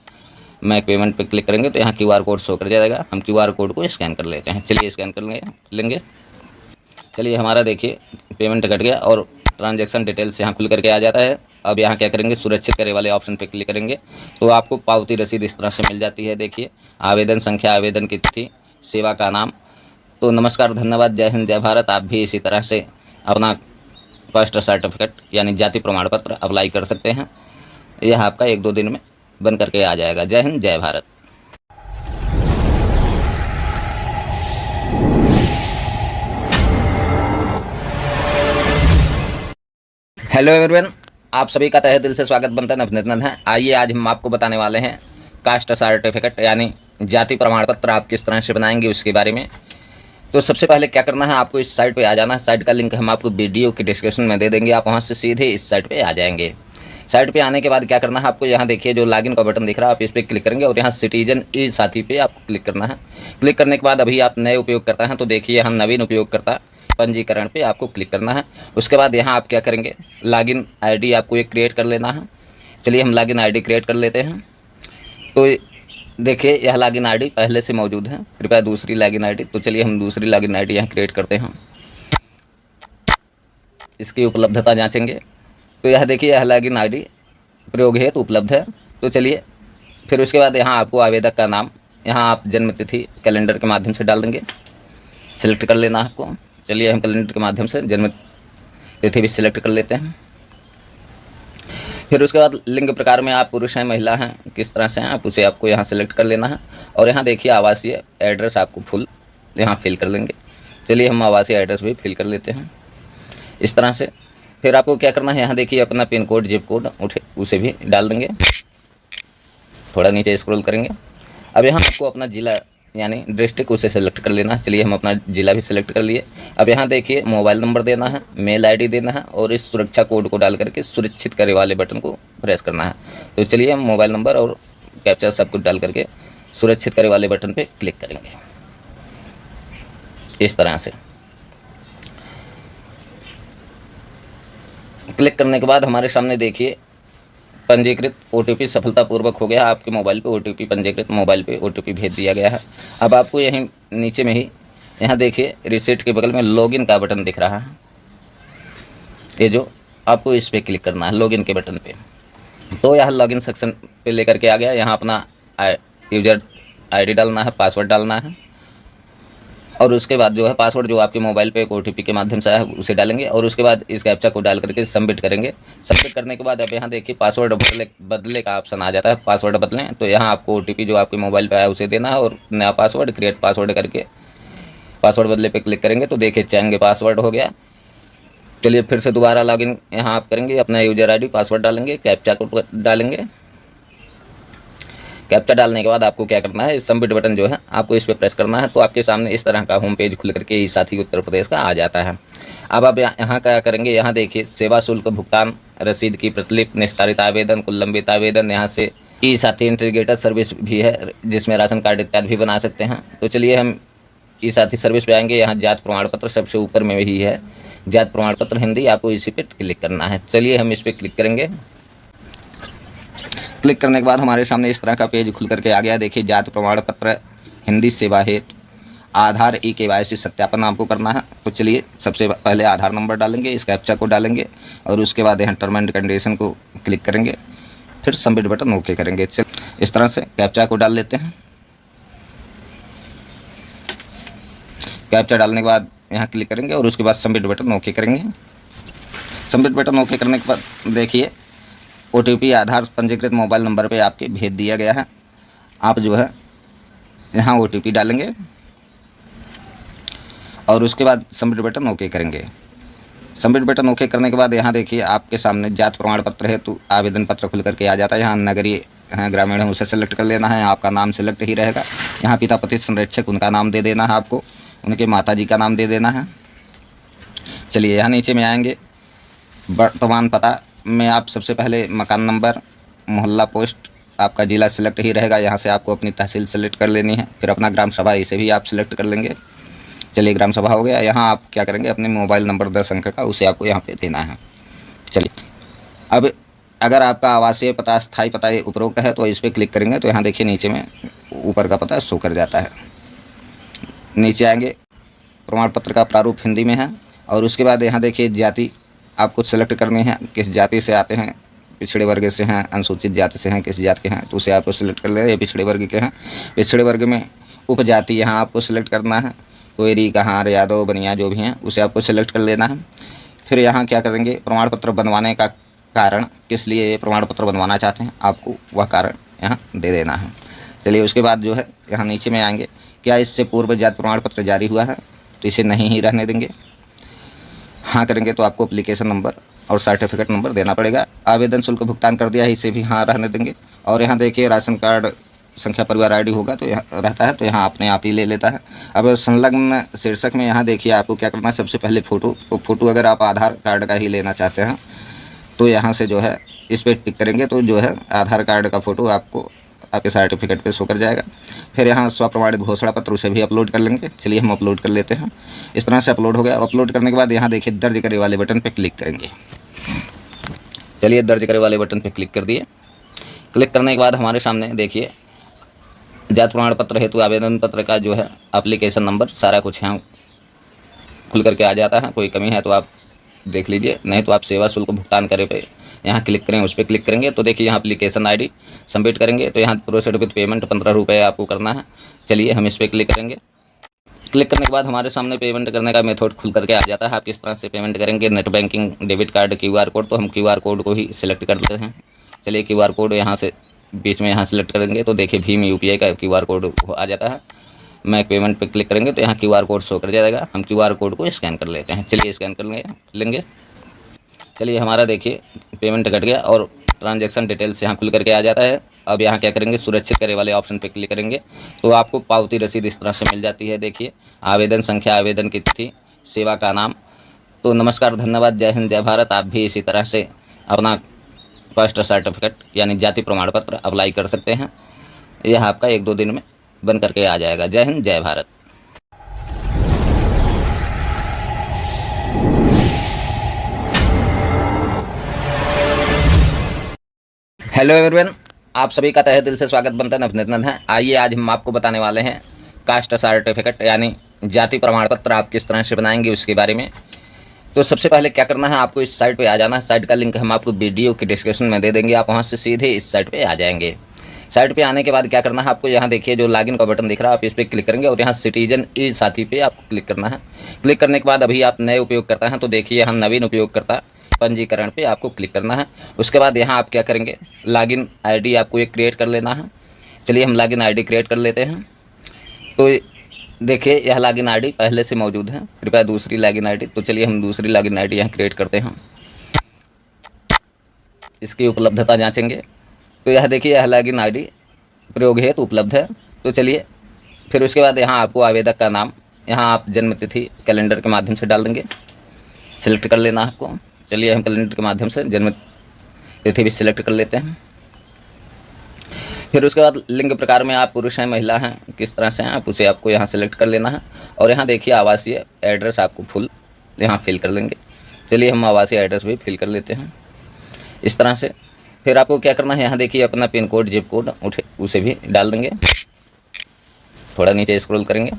मैं पेमेंट पे क्लिक करेंगे तो यहाँ QR कोड शो कर जाएगा। हम QR कोड को स्कैन कर लेते हैं। चलिए स्कैन कर लेंगे। चलिए हमारा देखिए पेमेंट कट गया और ट्रांजैक्शन डिटेल्स यहाँ खुल करके आ जाता है। अब यहाँ क्या करेंगे, सुरक्षित करे वाले ऑप्शन पे क्लिक करेंगे तो आपको पावती रसीद इस तरह से मिल जाती है। देखिए आवेदन संख्या, आवेदन की तिथि, सेवा का नाम। तो नमस्कार, धन्यवाद, जय हिंद, जय भारत। आप भी इसी तरह से अपना कास्ट सर्टिफिकेट यानी जाति प्रमाण पत्र अप्लाई कर सकते हैं। यह आपका 1-2 दिन में बन करके आ जाएगा। जय हिंद, जय भारत। हेलो एवरीवन, आप सभी का तहे दिल से स्वागत बनता है, अभिनंदन है। आइए आज हम आपको बताने वाले हैं कास्ट सर्टिफिकेट यानी जाति प्रमाण पत्र आप किस तरह से बनाएंगे उसके बारे में। तो सबसे पहले क्या करना है, आपको इस साइट पे आ जाना है। साइट का लिंक हम आपको वीडियो की डिस्क्रिप्शन में दे देंगे, आप वहाँ से सीधे इस साइट पे आ जाएंगे। साइट पे आने के बाद क्या करना है, आपको यहाँ देखिए जो लॉगिन का बटन दिख रहा है, आप इस पर क्लिक करेंगे और यहाँ सिटीजन ई साथी पे आपको क्लिक करना है। क्लिक करने के बाद अभी आप नए उपयोगकर्ता हैं तो देखिए यहाँ नवीन उपयोगकर्ता पंजीकरण पे आपको क्लिक करना है। उसके बाद यहाँ आप क्या करेंगे, लॉगिन आईडी आपको एक क्रिएट कर लेना है। चलिए हम लॉगिन आईडी क्रिएट कर लेते हैं। तो देखिए यह लॉगिन आईडी पहले से मौजूद है, कृपया दूसरी लॉगिन आईडी। तो चलिए हम दूसरी लॉगिन आईडी यहाँ क्रिएट करते हैं। इसकी उपलब्धता जांचेंगे तो यह देखिए यह लॉगिन आईडी प्रयोग हेतु उपलब्ध है। तो चलिए फिर उसके बाद यहाँ आपको आवेदक का नाम, यहाँ आप जन्म तिथि कैलेंडर के माध्यम से डाल देंगे, सिलेक्ट कर लेना आपको। चलिए हम कैलेंडर के माध्यम से जन्म तिथि भी सिलेक्ट कर लेते हैं। फिर उसके बाद लिंग प्रकार में आप पुरुष हैं, महिला हैं, किस तरह से हैं आप उसे आपको यहाँ सेलेक्ट कर लेना है। और यहाँ देखिए आवासीय एड्रेस आपको फुल यहाँ फिल कर लेंगे। चलिए हम आवासीय एड्रेस भी फिल कर लेते हैं इस तरह से। फिर आपको क्या करना है, यहाँ देखिए अपना पिन कोड, जिप कोड उसे भी डाल देंगे। थोड़ा नीचे स्क्रॉल करेंगे। अब यहाँ आपको अपना जिला यानी डिस्ट्रिक्ट उसे सेलेक्ट कर लेना है। चलिए हम अपना जिला भी सिलेक्ट कर लिए। अब यहाँ देखिए मोबाइल नंबर देना है, मेल आईडी देना है और इस सुरक्षा कोड को डाल करके सुरक्षित करे वाले बटन को प्रेस करना है। तो चलिए हम मोबाइल नंबर और कैप्चा सब कुछ डाल करके सुरक्षित करे वाले बटन पे क्लिक करेंगे इस तरह से। क्लिक करने के बाद हमारे सामने देखिए पंजीकृत OTP सफलतापूर्वक हो गया। आपके मोबाइल पे OTP, पंजीकृत मोबाइल पे OTP भेज दिया गया है। अब आपको यहीं नीचे में ही यहाँ देखिए रिसीट के बगल में लॉगिन का बटन दिख रहा है, ये जो आपको इस पर क्लिक करना है लॉगिन के बटन पे। तो यहाँ लॉगिन सेक्शन पे लेकर के आ गया। यहाँ अपना यूजर ID डालना है, पासवर्ड डालना है और उसके बाद जो है पासवर्ड जो आपके मोबाइल पे एक OTP के माध्यम से आया है उसे डालेंगे और उसके बाद इस कैप्चा को डाल करके सबमिट करेंगे। सबमिट करने के बाद अब यहाँ देखिए पासवर्ड बदले का ऑप्शन आ जाता है। पासवर्ड बदलें तो यहाँ आपको OTP जो आपके मोबाइल पे आया उसे देना है और नया पासवर्ड क्रिएट पासवर्ड करके पासवर्ड बदले पे क्लिक करेंगे तो देखिए चेंज पासवर्ड हो गया। चलिए फिर से दोबारा लॉगिन यहाँ आप करेंगे, अपना यूजर ID पासवर्ड डालेंगे, कैप्चा को डालेंगे। कैप्चा डालने के बाद आपको क्या करना है, सबमिट बटन जो है आपको इस पर प्रेस करना है। तो आपके सामने इस तरह का होम पेज खुल करके ई साथी उत्तर प्रदेश का आ जाता है। अब आप यहाँ क्या करेंगे, यहाँ देखिए सेवा शुल्क भुगतान रसीद की प्रतिलिपि, निस्तारित आवेदन, कुल लंबित आवेदन, यहाँ से ई साथी इंटीग्रेटेड सर्विस भी है जिसमें राशन कार्ड इत्यादि भी बना सकते हैं। तो चलिए हम ई साथी सर्विस पे आएंगे। यहाँ जात प्रमाण पत्र सबसे ऊपर में ही है, जात प्रमाण पत्र हिंदी, आपको इसी पे क्लिक करना है। चलिए हम इस पर क्लिक करेंगे। क्लिक करने के बाद हमारे सामने इस तरह का पेज खुल करके आ गया। देखिए जात प्रमाण पत्र हिंदी सेवा हेतु आधार ई KYC सत्यापन आपको करना है। तो चलिए सबसे पहले आधार नंबर डालेंगे, इस कैप्चा को डालेंगे और उसके बाद यहाँ टर्म एंड कंडीशन को क्लिक करेंगे, फिर सबमिट बटन ओके करेंगे। चल इस तरह से कैप्चा को डाल लेते हैं। कैप्चा डालने के बाद यहाँ क्लिक करेंगे और उसके बाद सबमिट बटन ओके करेंगे। सबमिट बटन ओके करने के बाद देखिए OTP आधार पंजीकृत मोबाइल नंबर पे आपके भेज दिया गया है। आप जो है यहाँ OTP डालेंगे और उसके बाद सबमिट बटन ओके करेंगे। सबमिट बटन ओके करने के बाद यहाँ देखिए आपके सामने जात प्रमाण पत्र है तो आवेदन पत्र खुल करके आ जाता है। यहाँ नगरीय ग्रामीण है उसे सेलेक्ट कर लेना है, आपका नाम सेलेक्ट ही रहेगा। यहाँ पिता पति संरक्षक उनका नाम दे देना है, आपको उनके माताजी का नाम दे देना है। चलिए यहाँ नीचे में आएंगे, वर्तमान पता में आप सबसे पहले मकान नंबर, मोहल्ला, पोस्ट, आपका ज़िला सेलेक्ट ही रहेगा। यहाँ से आपको अपनी तहसील सेलेक्ट कर लेनी है, फिर अपना ग्राम सभा इसे भी आप सेलेक्ट कर लेंगे। चलिए ग्राम सभा हो गया। यहाँ आप क्या करेंगे, अपने मोबाइल नंबर 10 अंक का उसे आपको यहाँ पे देना है। चलिए अब अगर आपका आवासीय पता, स्थायी पता उपरोक्त है तो इस पर क्लिक करेंगे तो यहाँ देखिए नीचे में ऊपर का पता शो कर जाता है। नीचे आएंगे, प्रमाण पत्र का प्रारूप हिंदी में है और उसके बाद यहाँ देखिए जाति आपको सेलेक्ट करनी है, किस जाति से आते हैं, पिछड़े वर्ग से हैं, अनुसूचित जाति से हैं, किस जाति के हैं तो उसे आपको सिलेक्ट कर लेना है। पिछड़े वर्ग के हैं, पिछड़े वर्ग में उपजाति यहाँ आपको सिलेक्ट करना है, कोयरी, कहार, यादव, बनिया जो भी हैं उसे आपको सिलेक्ट कर लेना है। फिर यहाँ क्या करेंगे, प्रमाण पत्र बनवाने का कारण, किस लिए ये प्रमाण पत्र बनवाना चाहते हैं आपको वह कारण यहाँ दे देना है। चलिए उसके बाद जो है यहाँ नीचे में आएंगे, क्या इससे पूर्व जात प्रमाण पत्र जारी हुआ है तो इसे नहीं ही रहने देंगे। हाँ करेंगे तो आपको एप्लीकेशन नंबर और सर्टिफिकेट नंबर देना पड़ेगा। आवेदन शुल्क भुगतान कर दिया है, इसे भी हाँ रहने देंगे। और यहाँ देखिए राशन कार्ड संख्या परिवार ID होगा तो यहाँ रहता है तो यहाँ अपने आप ही ले लेता है। अब संलग्न शीर्षक में यहाँ देखिए आपको क्या करना है, सबसे पहले फ़ोटो अगर आप आधार कार्ड का ही लेना चाहते हैं तो यहाँ से जो है इस पर टिक करेंगे तो जो है आधार कार्ड का फ़ोटो आपको आपके सर्टिफिकेट पे शो कर जाएगा। फिर यहाँ स्वप्रमाणित घोषणा पत्र उसे भी अपलोड कर लेंगे। चलिए हम अपलोड कर लेते हैं। इस तरह से अपलोड हो गया। अपलोड करने के बाद यहाँ देखिए दर्ज करे वाले बटन पे क्लिक करेंगे। चलिए दर्ज करे वाले बटन पे क्लिक कर दिए। क्लिक करने के बाद हमारे सामने देखिए जात प्रमाण पत्र हेतु आवेदन पत्र का जो है एप्लीकेशन नंबर सारा कुछ यहाँ खुल करके आ जाता है। कोई कमी है तो आप देख लीजिए, नहीं तो आप सेवा शुल्क भुगतान करे पे यहाँ क्लिक करें, उस पर क्लिक करेंगे तो देखिए यहाँ एप्लीकेशन ID सबमिट करेंगे तो यहाँ प्रोसीड विद पेमेंट 15 रुपये आपको करना है। चलिए हम इस पर क्लिक करेंगे। क्लिक करने के बाद हमारे सामने पेमेंट करने का मेथड खुल करके आ जाता है। आप किस तरह से पेमेंट करेंगे, net banking, debit card, QR code, तो हम QR कोड को ही सिलेक्ट कर लेते हैं। चलिए QR कोड यहाँ से बीच में यहाँ सेलेक्ट करेंगे तो देखिए भीम UPI का QR कोड आ जाता है। मैं पेमेंट पे क्लिक करेंगे तो यहाँ QR कोड शो कर जाएगा। हम QR कोड को स्कैन कर लेते हैं। चलिए स्कैन कर लेंगे। चलिए हमारा देखिए पेमेंट कट गया और ट्रांजैक्शन डिटेल्स यहाँ खुल करके आ जाता है। अब यहाँ क्या करेंगे, सुरक्षित करे वाले ऑप्शन पे क्लिक करेंगे तो आपको पावती रसीद इस तरह से मिल जाती है। देखिए आवेदन संख्या, आवेदन की तिथि, सेवा का नाम। तो नमस्कार, धन्यवाद, जय हिंद, जय भारत। आप भी इसी तरह से अपना कास्ट सर्टिफिकेट यानी जाति प्रमाण पत्र अप्लाई कर सकते हैं। यह आपका 1-2 दिन में बन करके आ जाएगा। जय हिंद, जय भारत। हेलो एवरीवन, आप सभी का तहे दिल से स्वागत बनता है, अभिनंदन है। आइए आज हम आपको बताने वाले हैं कास्ट सर्टिफिकेट यानी जाति प्रमाण पत्र आप किस तरह से बनाएंगे उसके बारे में। तो सबसे पहले क्या करना है, आपको इस साइट पे आ जाना है। साइट का लिंक हम आपको वीडियो की डिस्क्रिप्शन में दे देंगे, आप वहाँ से सीधे इस साइट पे आ जाएंगे। साइट पे आने के बाद क्या करना है, आपको यहाँ देखिए जो लॉगिन का बटन दिख रहा है, आप इस पर क्लिक करेंगे और यहाँ सिटीजन ई साथी पे आपको क्लिक करना है। क्लिक करने के बाद अभी आप नए उपयोगकर्ता हैं तो देखिए यहाँ नवीन उपयोगकर्ता पंजीकरण पे आपको क्लिक करना है। उसके बाद यहाँ आप क्या करेंगे, लॉगिन ID आपको एक क्रिएट कर लेना है। चलिए हम लॉगिन ID क्रिएट कर लेते हैं। तो देखिए यह लॉगिन ID पहले से मौजूद है, कृपया दूसरी लॉगिन ID। तो चलिए हम दूसरी लॉगिन ID यहाँ क्रिएट करते हैं। इसकी उपलब्धता जांचेंगे तो यह देखिए यह लॉगिन ID प्रयोग हेतु उपलब्ध है। तो चलिए फिर उसके बाद यहाँ आपको आवेदक का नाम, यहाँ आप जन्म तिथि कैलेंडर के माध्यम से डाल देंगे। सिलेक्ट कर लेना है आपको। चलिए हम कैलेंडर के माध्यम से जन्म तिथि भी सिलेक्ट कर लेते हैं। फिर उसके बाद लिंग प्रकार में आप पुरुष हैं महिला हैं किस तरह से हैं आप उसे आपको यहाँ सेलेक्ट कर लेना है। और यहाँ देखिए आवासीय एड्रेस आपको फुल यहाँ फिल कर लेंगे। चलिए हम आवासीय एड्रेस भी फिल कर लेते हैं इस तरह से। फिर आपको क्या करना है, यहाँ देखिए अपना पिन कोड जिप कोड उसे भी डाल देंगे। थोड़ा नीचे स्क्रॉल करेंगे।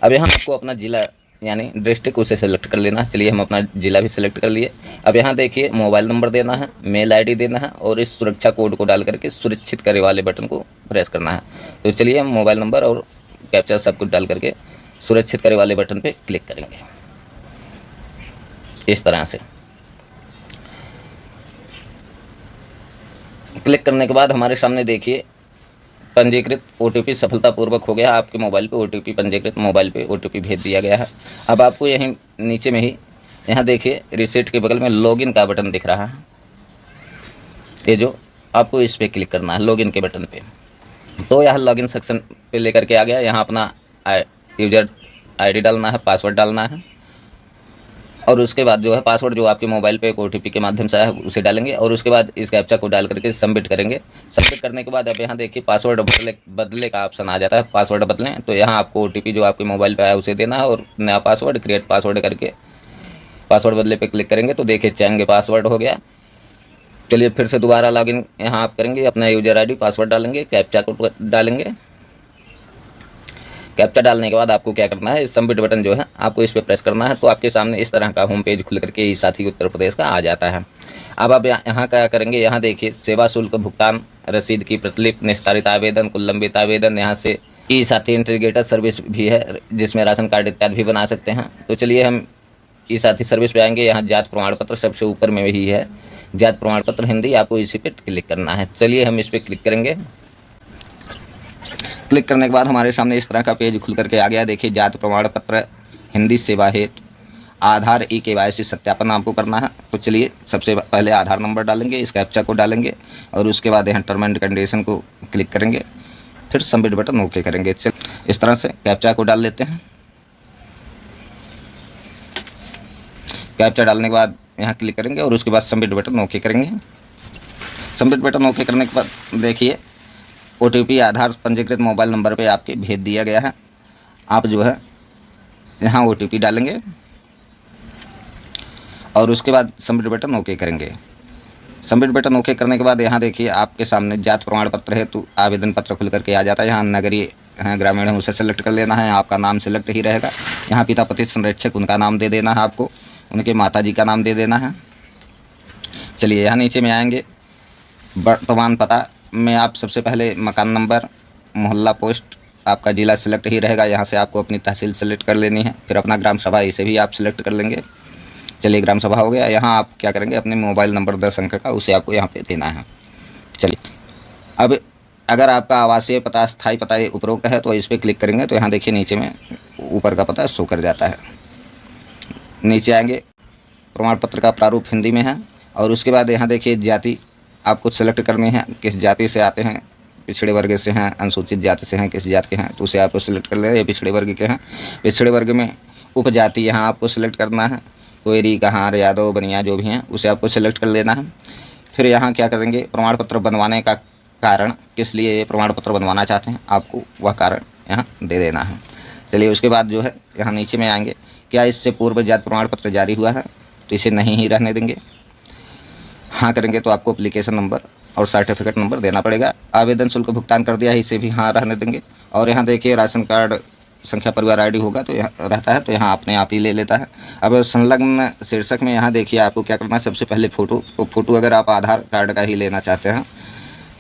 अब यहाँ आपको अपना ज़िला यानी डिस्ट्रिक्ट उसे सेलेक्ट कर लेना है। चलिए हम अपना ज़िला भी सिलेक्ट कर लिए। अब यहाँ देखिए मोबाइल नंबर देना है, मेल आईडी देना है और इस सुरक्षा कोड को डाल करके सुरक्षित करे वाले बटन को प्रेस करना है। तो चलिए हम मोबाइल नंबर और कैप्चा सब कुछ डाल करके सुरक्षित करे वाले बटन पे क्लिक करेंगे इस तरह से। क्लिक करने के बाद हमारे सामने देखिए पंजीकृत OTP सफलतापूर्वक हो गया। आपके मोबाइल पे OTP पंजीकृत मोबाइल पे OTP भेज दिया गया है। अब आपको यहीं नीचे में ही यहाँ देखिए रिसेट के बगल में लॉगिन का बटन दिख रहा है, ये जो आपको इस पर क्लिक करना है लॉगिन के बटन पे। तो यहाँ लॉगिन सेक्शन पे लेकर के आ गया। यहाँ अपना यूजर ID डालना है, पासवर्ड डालना है और उसके बाद जो है पासवर्ड जो आपके मोबाइल पे एक OTP के माध्यम से आया है उसे डालेंगे और उसके बाद इस कैप्चा को डाल करके सबमिट करेंगे। सबमिट करने के बाद अब यहाँ देखिए पासवर्ड बदले का ऑप्शन आ जाता है। पासवर्ड बदलें तो यहाँ आपको OTP जो आपके मोबाइल पे आया उसे देना है और नया पासवर्ड क्रिएट पासवर्ड करके पासवर्ड बदले पे क्लिक करेंगे तो देखिए चेंज पासवर्ड हो गया। चलिए फिर से दोबारा लॉगिन यहाँ आप करेंगे, अपना यूजर ID पासवर्ड डालेंगे, कैप्चा को डालेंगे। कैप्चा डालने के बाद आपको क्या करना है, सबमिट बटन जो है आपको इस पर प्रेस करना है। तो आपके सामने इस तरह का होम पेज खुल करके ई साथी उत्तर प्रदेश का आ जाता है। अब आप यहाँ क्या करेंगे, यहाँ देखिए सेवा शुल्क भुगतान रसीद की प्रतिलिपि, निस्तारित आवेदन, कुल लंबित आवेदन, यहाँ से ई साथी इंटीग्रेटेड सर्विस भी है जिसमें राशन कार्ड इत्यादि भी बना सकते हैं। तो चलिए हम ई साथी सर्विस पे आएंगे। यहाँ जात प्रमाण पत्र सबसे ऊपर में ही है, जात प्रमाण पत्र हिंदी, आपको इसी पे क्लिक करना है। चलिए हम इस पर क्लिक करेंगे। क्लिक करने के बाद हमारे सामने इस तरह का पेज खुल करके आ गया। देखिए जात प्रमाण पत्र हिंदी सेवा हेतु आधार KYC सत्यापन आपको करना है। तो चलिए सबसे पहले आधार नंबर डालेंगे, इस कैप्चा को डालेंगे और उसके बाद यहाँ टर्म एंड कंडीशन को क्लिक करेंगे, फिर सबमिट बटन ओके करेंगे। चल इस तरह से कैप्चा को डाल लेते हैं। कैप्चा डालने के बाद यहाँ क्लिक करेंगे और उसके बाद सबमिट बटन ओके करेंगे। सबमिट बटन ओके करने के बाद देखिए OTP आधार पंजीकृत मोबाइल नंबर पे आपके भेज दिया गया है। आप जो है यहाँ OTP डालेंगे और उसके बाद सबमिट बटन ओके करेंगे। सबमिट बटन ओके करने के बाद यहाँ देखिए आपके सामने जात प्रमाण पत्र हेतु आवेदन पत्र खुल करके आ जाता है। यहाँ नगरीय ग्रामीण है उसे सेलेक्ट कर लेना है। आपका नाम सेलेक्ट ही रहेगा। यहाँ पिता पति संरक्षक उनका नाम दे देना है, आपको उनके माताजी का नाम दे देना है। चलिए यहाँ नीचे में आएंगे, वर्तमान पता में आप सबसे पहले मकान नंबर, मोहल्ला, पोस्ट, आपका ज़िला सिलेक्ट ही रहेगा। यहाँ से आपको अपनी तहसील सेलेक्ट कर लेनी है। फिर अपना ग्राम सभा इसे भी आप सिलेक्ट कर लेंगे। चलिए ग्राम सभा हो गया। यहाँ आप क्या करेंगे, अपने मोबाइल नंबर 10 अंक का उसे आपको यहाँ पे देना है। चलिए अब अगर आपका आवासीय पता स्थायी पता उपरोक्त है तो इस पर क्लिक करेंगे तो यहाँ देखिए नीचे में ऊपर का पता शो कर जाता है। नीचे आएंगे, प्रमाण पत्र का प्रारूप हिंदी में है और उसके बाद यहाँ देखिए जाति आपको सेलेक्ट करनी है, किस जाति से आते हैं, पिछड़े वर्ग से हैं, अनुसूचित जाति से हैं, किस जात के हैं, तो उसे आपको सिलेक्ट कर लेना है। पिछड़े वर्ग के हैं, पिछड़े वर्ग में उपजाति यहाँ आपको सिलेक्ट करना है, कोयरी, कहार, यादव, बनिया जो भी हैं उसे आपको सिलेक्ट कर लेना है। फिर यहाँ क्या करेंगे, प्रमाण पत्र बनवाने का कारण, किस लिए ये प्रमाण पत्र बनवाना चाहते हैं, आपको वह कारण यहाँ दे देना है। चलिए उसके बाद जो है यहाँ नीचे में आएंगे, क्या इससे पूर्व जात प्रमाण पत्र जारी हुआ है, तो इसे नहीं ही रहने देंगे। हाँ करेंगे तो आपको एप्लीकेशन नंबर और सर्टिफिकेट नंबर देना पड़ेगा। आवेदन शुल्क भुगतान कर दिया है, इसे भी हाँ रहने देंगे। और यहाँ देखिए राशन कार्ड संख्या परिवार ID होगा तो यहाँ रहता है, तो यहाँ अपने आप ही ले लेता है। अब संलग्न शीर्षक में यहाँ देखिए आपको क्या करना है, सबसे पहले फ़ोटो अगर आप आधार कार्ड का ही लेना चाहते हैं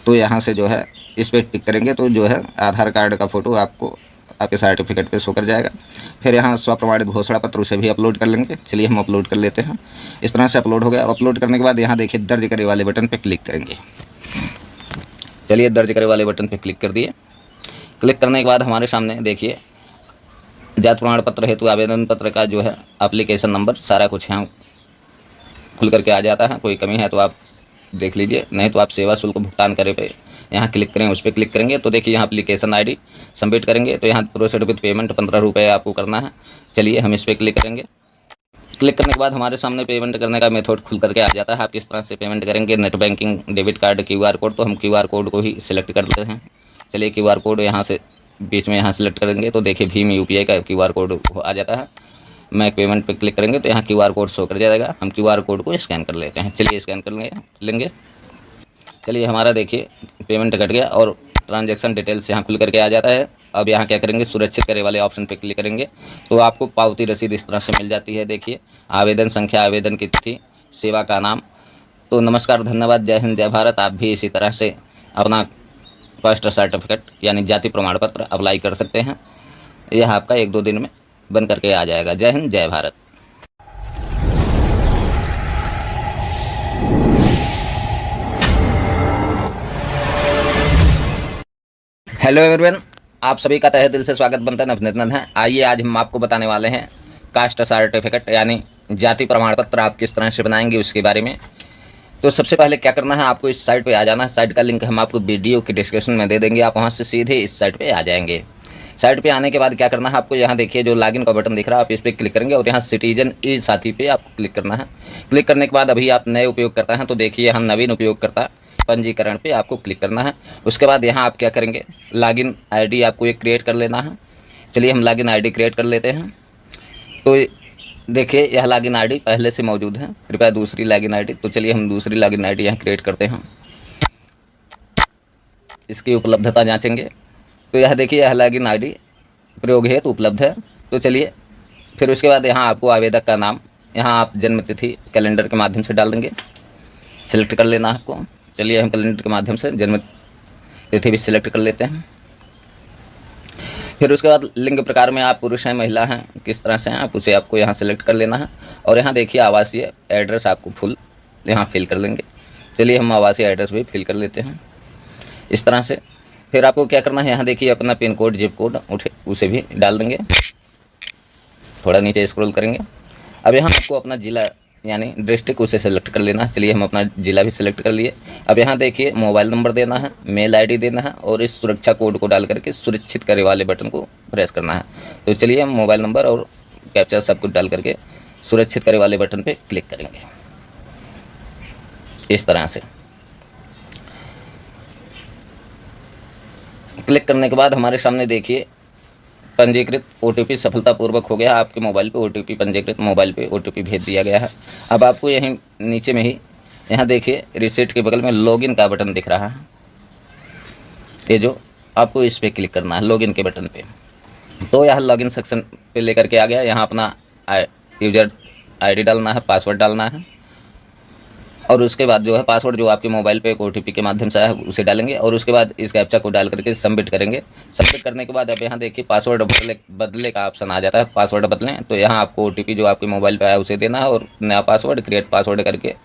तो यहाँ से जो है इस पर टिक करेंगे तो जो है आधार कार्ड का फ़ोटो आपको आपके सर्टिफिकेट पे शो कर जाएगा। फिर यहाँ स्वप्रमाणित घोषणा पत्र उसे भी अपलोड कर लेंगे। चलिए हम अपलोड कर लेते हैं। इस तरह से अपलोड हो गया। अपलोड करने के बाद यहाँ देखिए दर्ज करे वाले बटन पे क्लिक करेंगे। चलिए दर्ज करे वाले बटन पे क्लिक कर दिए। क्लिक करने के बाद हमारे सामने देखिए जात प्रमाण पत्र हेतु आवेदन पत्र का जो है एप्लीकेशन नंबर सारा कुछ यहाँ खुल करके आ जाता है। कोई कमी है तो आप देख लीजिए, नहीं तो आप सेवा शुल्क भुगतान करे पे यहाँ क्लिक करें, उस पर क्लिक करेंगे तो देखिए यहाँ एप्लीकेशन ID सबमिट करेंगे तो यहाँ प्रोसीड विद पेमेंट 15 रुपये आपको करना है। चलिए हम इस पर क्लिक करेंगे। क्लिक करने के बाद हमारे सामने पेमेंट करने का मेथड खुल करके आ जाता है। आप किस तरह से पेमेंट करेंगे, net banking, debit card, QR code. तो हम क्यूआर कोड को ही सिलेक्ट कर लेते हैं। चलिए क्यूआर कोड यहाँ से बीच में यहाँ सेलेक्ट करेंगे तो देखिए भीम यूपीआई का क्यूआर कोड आ जाता है। मैं पेमेंट पे क्लिक करेंगे तो यहाँ क्यूआर कोड शो कर जाएगा। हम क्यूआर कोड को स्कैन कर लेते हैं। चलिए स्कैन कर लेंगे। चलिए हमारा देखिए पेमेंट कट गया और ट्रांजैक्शन डिटेल्स यहाँ खुल करके आ जाता है। अब यहाँ क्या करेंगे, सुरक्षित करे वाले ऑप्शन पे क्लिक करेंगे तो आपको पावती रसीद इस तरह से मिल जाती है। देखिए आवेदन संख्या, आवेदन की तिथि, सेवा का नाम। तो नमस्कार, धन्यवाद, जय हिंद, जय भारत। आप भी इसी तरह से अपना कास्ट सर्टिफिकेट यानी जाति प्रमाण पत्र अप्लाई कर सकते हैं। यह आपका 1-2 दिन में बन करके आ जाएगा। जय हिंद, जय भारत। हेलो एवरीवन, आप सभी का तहे दिल से स्वागत बनता है, अभिनंदन है। आइए आज हम आपको बताने वाले हैं कास्ट सर्टिफिकेट यानी जाति प्रमाण पत्र आप किस तरह से बनाएंगे उसके बारे में। तो सबसे पहले क्या करना है, आपको इस साइट पे आ जाना है। साइट का लिंक हम आपको वीडियो के डिस्क्रिप्शन में दे देंगे, आप वहाँ से सीधे इस साइट पे आ जाएंगे। साइट पे आने के बाद क्या करना है, आपको यहाँ देखिए जो लॉगिन का बटन दिख रहा है, आप इस पर क्लिक करेंगे और यहाँ सिटीजन ई साथी पे आपको क्लिक करना है। क्लिक करने के बाद अभी आप नए उपयोगकर्ता हैं तो देखिए यहाँ नवीन उपयोगकर्ता पंजीकरण पे आपको क्लिक करना है। उसके बाद यहाँ आप क्या करेंगे, लॉगिन आईडी आपको एक क्रिएट कर लेना है। चलिए हम लॉगिन आईडी क्रिएट कर लेते हैं। तो देखिए यह लॉगिन आईडी पहले से मौजूद है, कृपया दूसरी लॉगिन आईडी। तो चलिए हम दूसरी लॉगिन आईडी यहाँ क्रिएट करते हैं। इसकी उपलब्धता जांचेंगे तो यह देखिए यह लॉगिन आईडी प्रयोग हेतु उपलब्ध है। तो चलिए फिर उसके बाद यहाँ आपको आवेदक का नाम, यहाँ आप जन्म तिथि कैलेंडर के माध्यम से डाल देंगे, सिलेक्ट कर लेना आपको। चलिए हम कैलेंडर के माध्यम से जन्म तिथि भी सिलेक्ट कर लेते हैं। फिर उसके बाद लिंग प्रकार में आप पुरुष हैं, महिला हैं, किस तरह से हैं आप उसे आपको यहाँ सेलेक्ट कर लेना है। और यहाँ देखिए आवासीय एड्रेस आपको फुल यहाँ फिल कर लेंगे। चलिए हम आवासीय एड्रेस भी फिल कर लेते हैं इस तरह से। फिर आपको क्या करना है, यहाँ देखिए अपना पिन कोड, जिप कोड उसे भी डाल देंगे। थोड़ा नीचे स्क्रॉल करेंगे। अब यहाँ आपको अपना जिला यानी डिस्ट्रिक्ट उसे सेलेक्ट कर लेना है। चलिए हम अपना जिला भी सिलेक्ट कर लिए। अब यहाँ देखिए मोबाइल नंबर देना है, मेल आईडी देना है और इस सुरक्षा कोड को डाल करके सुरक्षित करे वाले बटन को प्रेस करना है। तो चलिए हम मोबाइल नंबर और कैप्चा सब कुछ डाल करके सुरक्षित करे वाले बटन पे क्लिक करेंगे इस तरह से। क्लिक करने के बाद हमारे सामने देखिए पंजीकृत ओटीपी सफलतापूर्वक हो गया। आपके मोबाइल पे ओटीपी, पंजीकृत मोबाइल पे ओटीपी भेज दिया गया है। अब आपको यहीं नीचे में ही यहाँ देखिए रिसीट के बगल में लॉगिन का बटन दिख रहा है, ये जो आपको इस पर क्लिक करना है लॉगिन के बटन पे। तो यह लॉगिन सेक्शन पे लेकर के आ गया। यहाँ अपना यूजर आईडी डालना है, पासवर्ड डालना है और उसके बाद जो है पासवर्ड जो आपके मोबाइल पे एक ओटीपी के माध्यम से आया है उसे डालेंगे और उसके बाद इस कैप्चा को डाल करके सबमिट करेंगे। सबमिट करने के बाद अब यहाँ देखिए पासवर्ड बदले का ऑप्शन आ जाता है। पासवर्ड बदलें तो यहाँ आपको ओटीपी जो आपके मोबाइल पे आया उसे देना है और नया पासवर्ड, क्रिएट पासवर्ड करके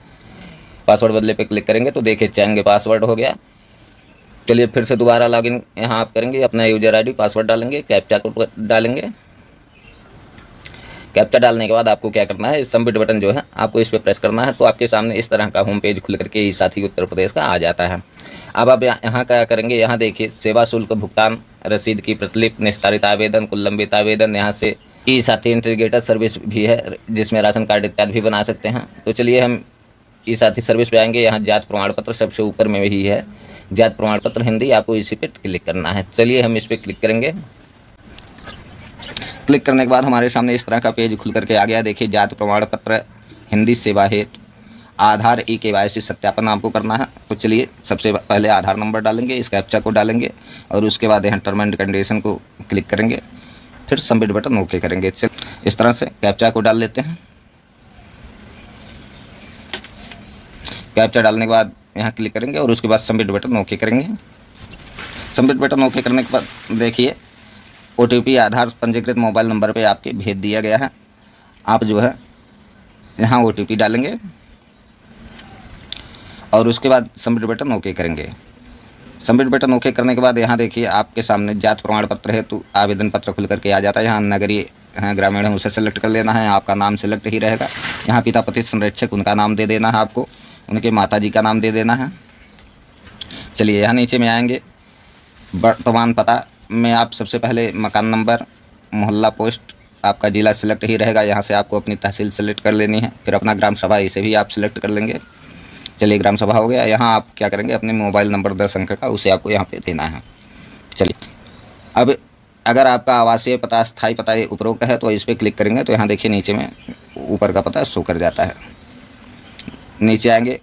पासवर्ड बदले पे क्लिक करेंगे तो देखिए चेंज पासवर्ड हो गया। चलिए फिर से दोबारा लॉगिन यहाँ आप करेंगे, अपना यूजर आई डी पासवर्ड डालेंगे, कैप्चा को डालेंगे। कैप्चा डालने के बाद आपको क्या करना है, सबमिट बटन जो है आपको इस पर प्रेस करना है। तो आपके सामने इस तरह का होम पेज खुल करके ई साथी उत्तर प्रदेश का आ जाता है। अब आप यहाँ क्या करेंगे, यहाँ देखिए सेवा शुल्क भुगतान रसीद की प्रतिलिपि, निस्तारित आवेदन, कुल लंबित आवेदन, यहाँ से ई साथी इंटीग्रेटेड सर्विस भी है जिसमें राशन कार्ड इत्यादि भी बना सकते हैं। तो चलिए हम ई साथी सर्विस पे आएंगे। यहाँ जात प्रमाण पत्र सबसे ऊपर में ही है, जात प्रमाण पत्र हिंदी, आपको इसी पे क्लिक करना है। चलिए हम इस पर क्लिक करेंगे। क्लिक करने के बाद हमारे सामने इस तरह का पेज खुल करके आ गया। देखिए जाति प्रमाण पत्र हिंदी सेवा हेतु आधार ई केवाईसी सत्यापन आपको करना है। तो चलिए सबसे पहले आधार नंबर डालेंगे, इस कैप्चा को डालेंगे और उसके बाद यहाँ टर्म एंड कंडीशन को क्लिक करेंगे, फिर सबमिट बटन ओके करेंगे। चल इस तरह से कैप्चा को डाल लेते हैं। कैप्चा डालने के बाद यहाँ क्लिक करेंगे और उसके बाद सबमिट बटन ओके करेंगे। सबमिट बटन ओके करने के बाद देखिए ओटीपी आधार पंजीकृत मोबाइल नंबर पे आपके भेज दिया गया है। आप जो है यहाँ ओटीपी डालेंगे और उसके बाद सबमिट बटन ओके करेंगे। सबमिट बटन ओके करने के बाद यहाँ देखिए आपके सामने जात प्रमाण पत्र है तो आवेदन पत्र खुल करके आ जाता है। यहाँ नगरीय ग्रामीण है उसे सेलेक्ट कर लेना है, आपका नाम सेलेक्ट ही रहेगा। यहाँ पिता पति संरक्षक उनका नाम दे देना है, आपको उनके माताजी का नाम दे देना है। चलिए यहाँ नीचे में आएंगे, वर्तमान पता में आप सबसे पहले मकान नंबर, मोहल्ला, पोस्ट आपका ज़िला सिलेक्ट ही रहेगा। यहाँ से आपको अपनी तहसील सेलेक्ट कर लेनी है, फिर अपना ग्राम सभा इसे भी आप सिलेक्ट कर लेंगे। चलिए ग्राम सभा हो गया। यहाँ आप क्या करेंगे, अपने मोबाइल नंबर 10 अंक का उसे आपको यहाँ पे देना है। चलिए अब अगर आपका आवासीय पता, स्थायी पता ये उपरोक्त है तो इस पर क्लिक करेंगे तो यहाँ देखिए नीचे में ऊपर का पता शो कर जाता है। नीचे आएंगे,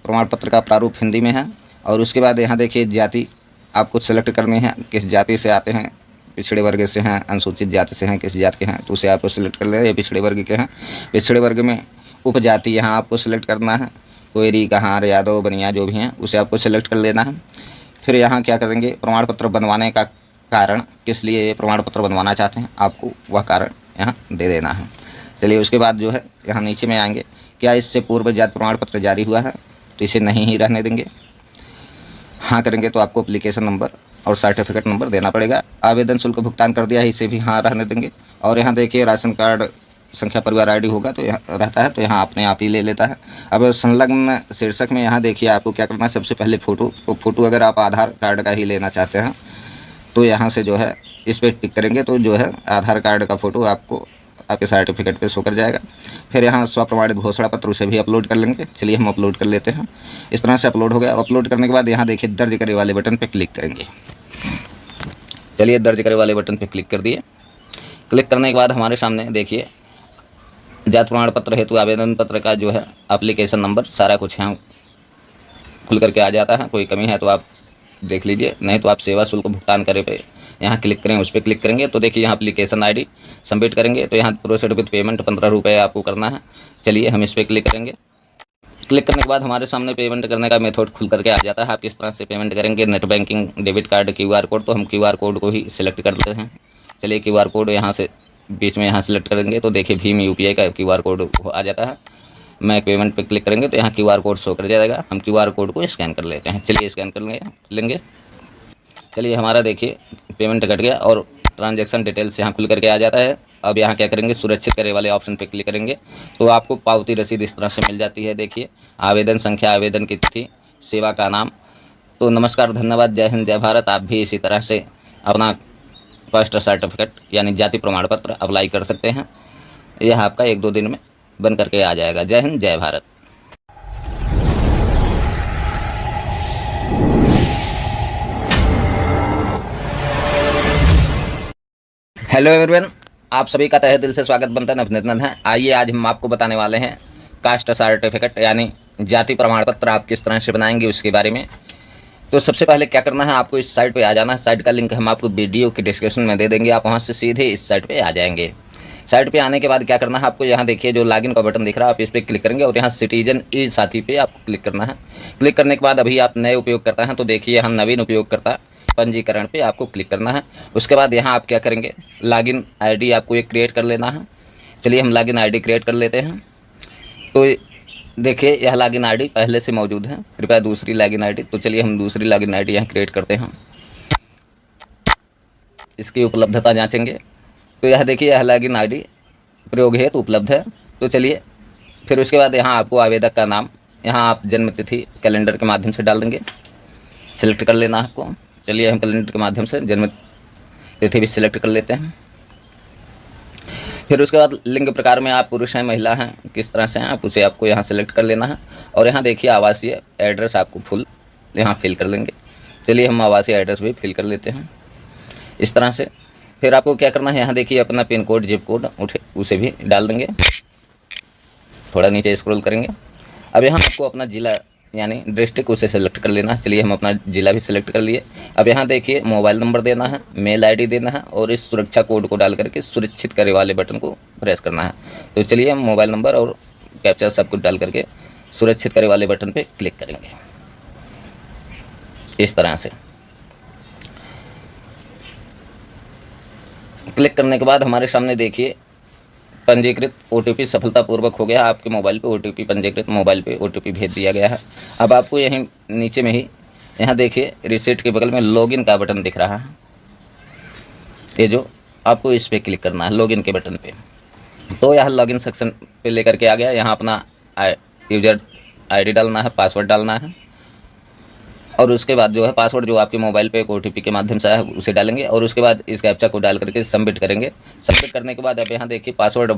प्रमाण पत्र का प्रारूप हिंदी में है, और उसके बाद यहाँ देखिए जाति आपको सेलेक्ट करनी है, किस जाति से आते हैं, पिछड़े वर्ग से हैं, अनुसूचित जाति से हैं, किस जाति के हैं तो उसे आपको सिलेक्ट कर लेना। ये पिछड़े वर्ग के हैं, पिछड़े वर्ग में उपजाति यहाँ आपको सिलेक्ट करना है, कोयरी, कहार, यादव, बनिया जो भी हैं उसे आपको सिलेक्ट कर लेना है। फिर यहाँ क्या करेंगे, प्रमाण पत्र बनवाने का कारण, किस लिए ये प्रमाण पत्र बनवाना चाहते हैं आपको वह कारण यहाँ दे देना है। चलिए उसके बाद जो है यहाँ नीचे में आएंगे, क्या इससे पूर्व जाति प्रमाण पत्र जारी हुआ है तो इसे नहीं ही रहने देंगे। हाँ करेंगे तो आपको एप्लीकेशन नंबर और सर्टिफिकेट नंबर देना पड़ेगा। आवेदन शुल्क भुगतान कर दिया है, इसे भी हाँ रहने देंगे। और यहाँ देखिए राशन कार्ड संख्या परिवार आईडी होगा तो यहाँ रहता है तो यहाँ अपने आप ही ले लेता है। अब संलग्न शीर्षक में यहाँ देखिए आपको क्या करना है, सबसे पहले फ़ोटो अगर आप आधार कार्ड का ही लेना चाहते हैं तो यहाँ से जो है इस पर टिक करेंगे तो जो है आधार कार्ड का फ़ोटो आपको आपके सर्टिफिकेट पे शो कर जाएगा। फिर यहाँ स्वप्रमाणित घोषणा पत्र उसे भी अपलोड कर लेंगे। चलिए हम अपलोड कर लेते हैं। इस तरह से अपलोड हो गया। अपलोड करने के बाद यहाँ देखिए दर्ज करे वाले बटन पे क्लिक करेंगे। चलिए दर्ज करे वाले बटन पे क्लिक कर दिए। क्लिक करने के बाद हमारे सामने देखिए जाति प्रमाण पत्र हेतु आवेदन पत्र का जो है एप्लीकेशन नंबर सारा कुछ यहाँ खुल करके आ जाता है। कोई कमी है तो आप देख लीजिए, नहीं तो आप सेवा शुल्क भुगतान करे पे यहाँ क्लिक करें, उस पर क्लिक करेंगे तो देखिए यहाँ एप्लीकेशन आईडी सबमिट करेंगे तो यहाँ प्रोसीड विद पेमेंट 15 रुपये आपको करना है। चलिए हम इस पर क्लिक करेंगे। क्लिक करने के बाद हमारे सामने पेमेंट करने का मेथड खुल करके आ जाता है। आप किस तरह से पेमेंट करेंगे, net banking, debit card, QR code, तो हम QR कोड को ही सिलेक्ट कर लेते हैं। चलिए QR कोड यहाँ से बीच में यहाँ सेलेक्ट करेंगे तो देखिए भीम UPI का QR कोड आ जाता है। मैं पेमेंट पे क्लिक करेंगे तो यहाँ QR कोड शो कर जाएगा। हम QR कोड को स्कैन कर लेते हैं। चलिए स्कैन कर लेंगे। चलिए हमारा देखिए पेमेंट कट गया और ट्रांजैक्शन डिटेल्स यहाँ खुल करके आ जाता है। अब यहाँ क्या करेंगे, सुरक्षित करे वाले ऑप्शन पे क्लिक करेंगे तो आपको पावती रसीद इस तरह से मिल जाती है। देखिए आवेदन संख्या, आवेदन की तिथि, सेवा का नाम। तो नमस्कार, धन्यवाद, जय हिंद, जय भारत। आप भी इसी तरह से अपना कास्ट सर्टिफिकेट यानी जाति प्रमाण पत्र अप्लाई कर सकते हैं। यह आपका 1-2 दिन में बन करके आ जाएगा। जय हिंद, जय भारत। हेलो एवरीवन, आप सभी का तहे दिल से स्वागत बनता है, अभिनंदन है। आइए आज हम आपको बताने वाले हैं कास्ट सर्टिफिकेट यानी जाति प्रमाण पत्र आप किस तरह से बनाएंगे उसके बारे में। तो सबसे पहले क्या करना है, आपको इस साइट पे आ जाना है। साइट का लिंक हम आपको वीडियो के डिस्क्रिप्शन में दे देंगे, आप वहां से सीधे इस साइट पे आ जाएंगे। साइट पे आने के बाद क्या करना है, आपको यहाँ देखिए जो लॉगिन का बटन दिख रहा है, आप इस पर क्लिक करेंगे और यहाँ सिटीजन ई साथी पे आपको क्लिक करना है। क्लिक करने के बाद अभी आप नए उपयोगकर्ता हैं तो देखिए यहाँ नवीन उपयोगकर्ता पंजीकरण पे आपको क्लिक करना है। उसके बाद यहाँ आप क्या करेंगे, लॉगिन आईडी आपको एक क्रिएट कर लेना है। चलिए हम लॉगिन आईडी क्रिएट कर लेते हैं। तो देखिए यह लॉगिन आईडी पहले से मौजूद है, कृपया दूसरी लॉगिन आईडी। तो चलिए हम दूसरी लॉगिन आईडी यहाँ क्रिएट करते हैं। इसकी उपलब्धता जांचेंगे तो यह देखिए यह लॉगिन आईडी प्रयोग हेतु उपलब्ध है। तो चलिए फिर उसके बाद यहाँ आपको आवेदक का नाम, यहाँ आप जन्म तिथि कैलेंडर के माध्यम से डाल देंगे, सिलेक्ट कर लेना आपको। चलिए हम कैलेंडर के माध्यम से जन्म तिथि भी सिलेक्ट कर लेते हैं। फिर उसके बाद लिंग प्रकार में आप पुरुष हैं, महिला हैं, किस तरह से हैं आप उसे आपको यहाँ सेलेक्ट कर लेना है। और यहाँ देखिए आवासीय एड्रेस आपको फुल यहाँ फिल कर लेंगे। चलिए हम आवासीय एड्रेस भी फिल कर लेते हैं इस तरह से। फिर आपको क्या करना है, यहाँ देखिए अपना पिन कोड, जिप कोड उसे भी डाल देंगे। थोड़ा नीचे स्क्रॉल करेंगे। अब यहाँ आपको अपना जिला यानी डिस्ट्रिक्ट उसे सेलेक्ट कर लेना है। चलिए हम अपना जिला भी सिलेक्ट कर लिए। अब यहाँ देखिए मोबाइल नंबर देना है, मेल आईडी देना है और इस सुरक्षा कोड को डाल करके सुरक्षित करे वाले बटन को प्रेस करना है। तो चलिए हम मोबाइल नंबर और कैप्चा सब कुछ डाल करके सुरक्षित करे वाले बटन पे क्लिक करेंगे इस तरह से। क्लिक करने के बाद हमारे सामने देखिए पंजीकृत OTP सफलतापूर्वक हो गया। आपके मोबाइल पे OTP, पंजीकृत मोबाइल पे OTP भेज दिया गया है। अब आपको यहीं नीचे में ही यहाँ देखिए रिसीट के बगल में लॉगिन का बटन दिख रहा है, ये जो आपको इस पर क्लिक करना है लॉगिन के बटन पे। तो यह लॉगिन सेक्शन पे लेकर के आ गया। यहाँ अपना यूजर ID डालना है, पासवर्ड डालना है और उसके बाद जो है पासवर्ड जो आपके मोबाइल पे एक OTP के माध्यम से है उसे डालेंगे और उसके बाद इस कैप्चा को डाल करके सबमिट करेंगे। सबमिट करने के बाद अब यहाँ देखिए पासवर्ड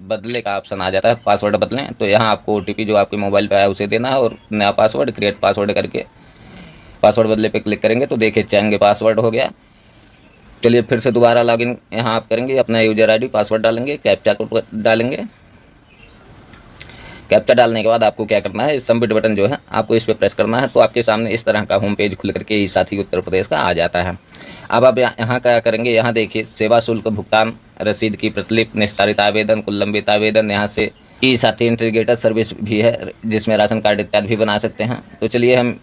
बदले का ऑप्शन आ जाता है। पासवर्ड बदलें तो यहाँ आपको OTP जो आपके मोबाइल पे आया उसे देना है और नया पासवर्ड क्रिएट पासवर्ड करके पासवर्ड बदले पे क्लिक करेंगे तो देखिए चेंज पासवर्ड हो गया। चलिए फिर से दोबारा लॉगिन यहाँ आप करेंगे, अपना यूजर ID पासवर्ड डालेंगे, कैप्चा कोड डालेंगे। कैप्चा डालने के बाद आपको क्या करना है, सबमिट बटन जो है आपको इस पर प्रेस करना है तो आपके सामने इस तरह का होम पेज खुल करके ई साथी उत्तर प्रदेश का आ जाता है। अब आप यहाँ क्या करेंगे, यहाँ देखिए सेवा शुल्क भुगतान रसीद की प्रतिलिपि, निस्तारित आवेदन, कुल लंबित आवेदन, यहाँ से ई साथी इंटीग्रेटेड सर्विस भी है जिसमें राशन कार्ड इत्यादि भी बना सकते हैं। तो चलिए हम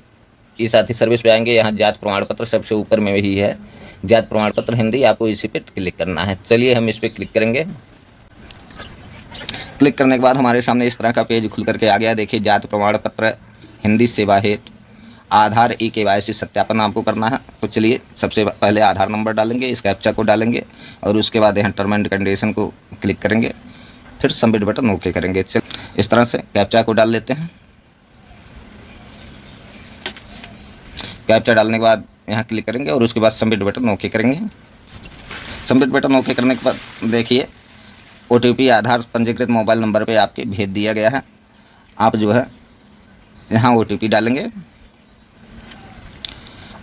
ई साथी सर्विस पे आएंगे। यहाँ जात प्रमाण पत्र सबसे ऊपर में ही है, जात प्रमाण पत्र हिंदी, आपको इसी पे क्लिक करना है। चलिए हम इस पर क्लिक करेंगे। क्लिक करने के बाद हमारे सामने इस तरह का पेज खुल करके आ गया। देखिए जात प्रमाण पत्र हिंदी सेवा हेतु आधार KYC सत्यापन आपको करना है। तो चलिए सबसे पहले आधार नंबर डालेंगे, इस कैप्चा को डालेंगे और उसके बाद यहाँ टर्म एंड कंडीशन को क्लिक करेंगे, फिर सबमिट बटन ओके करेंगे। चल इस तरह से कैप्चा को डाल लेते हैं। कैप्चा डालने के बाद यहाँ क्लिक करेंगे और उसके बाद सबमिट बटन ओके करेंगे। सबमिट बटन ओके करने के बाद देखिए OTP आधार पंजीकृत मोबाइल नंबर पे आपके भेज दिया गया है। आप जो है यहाँ OTP डालेंगे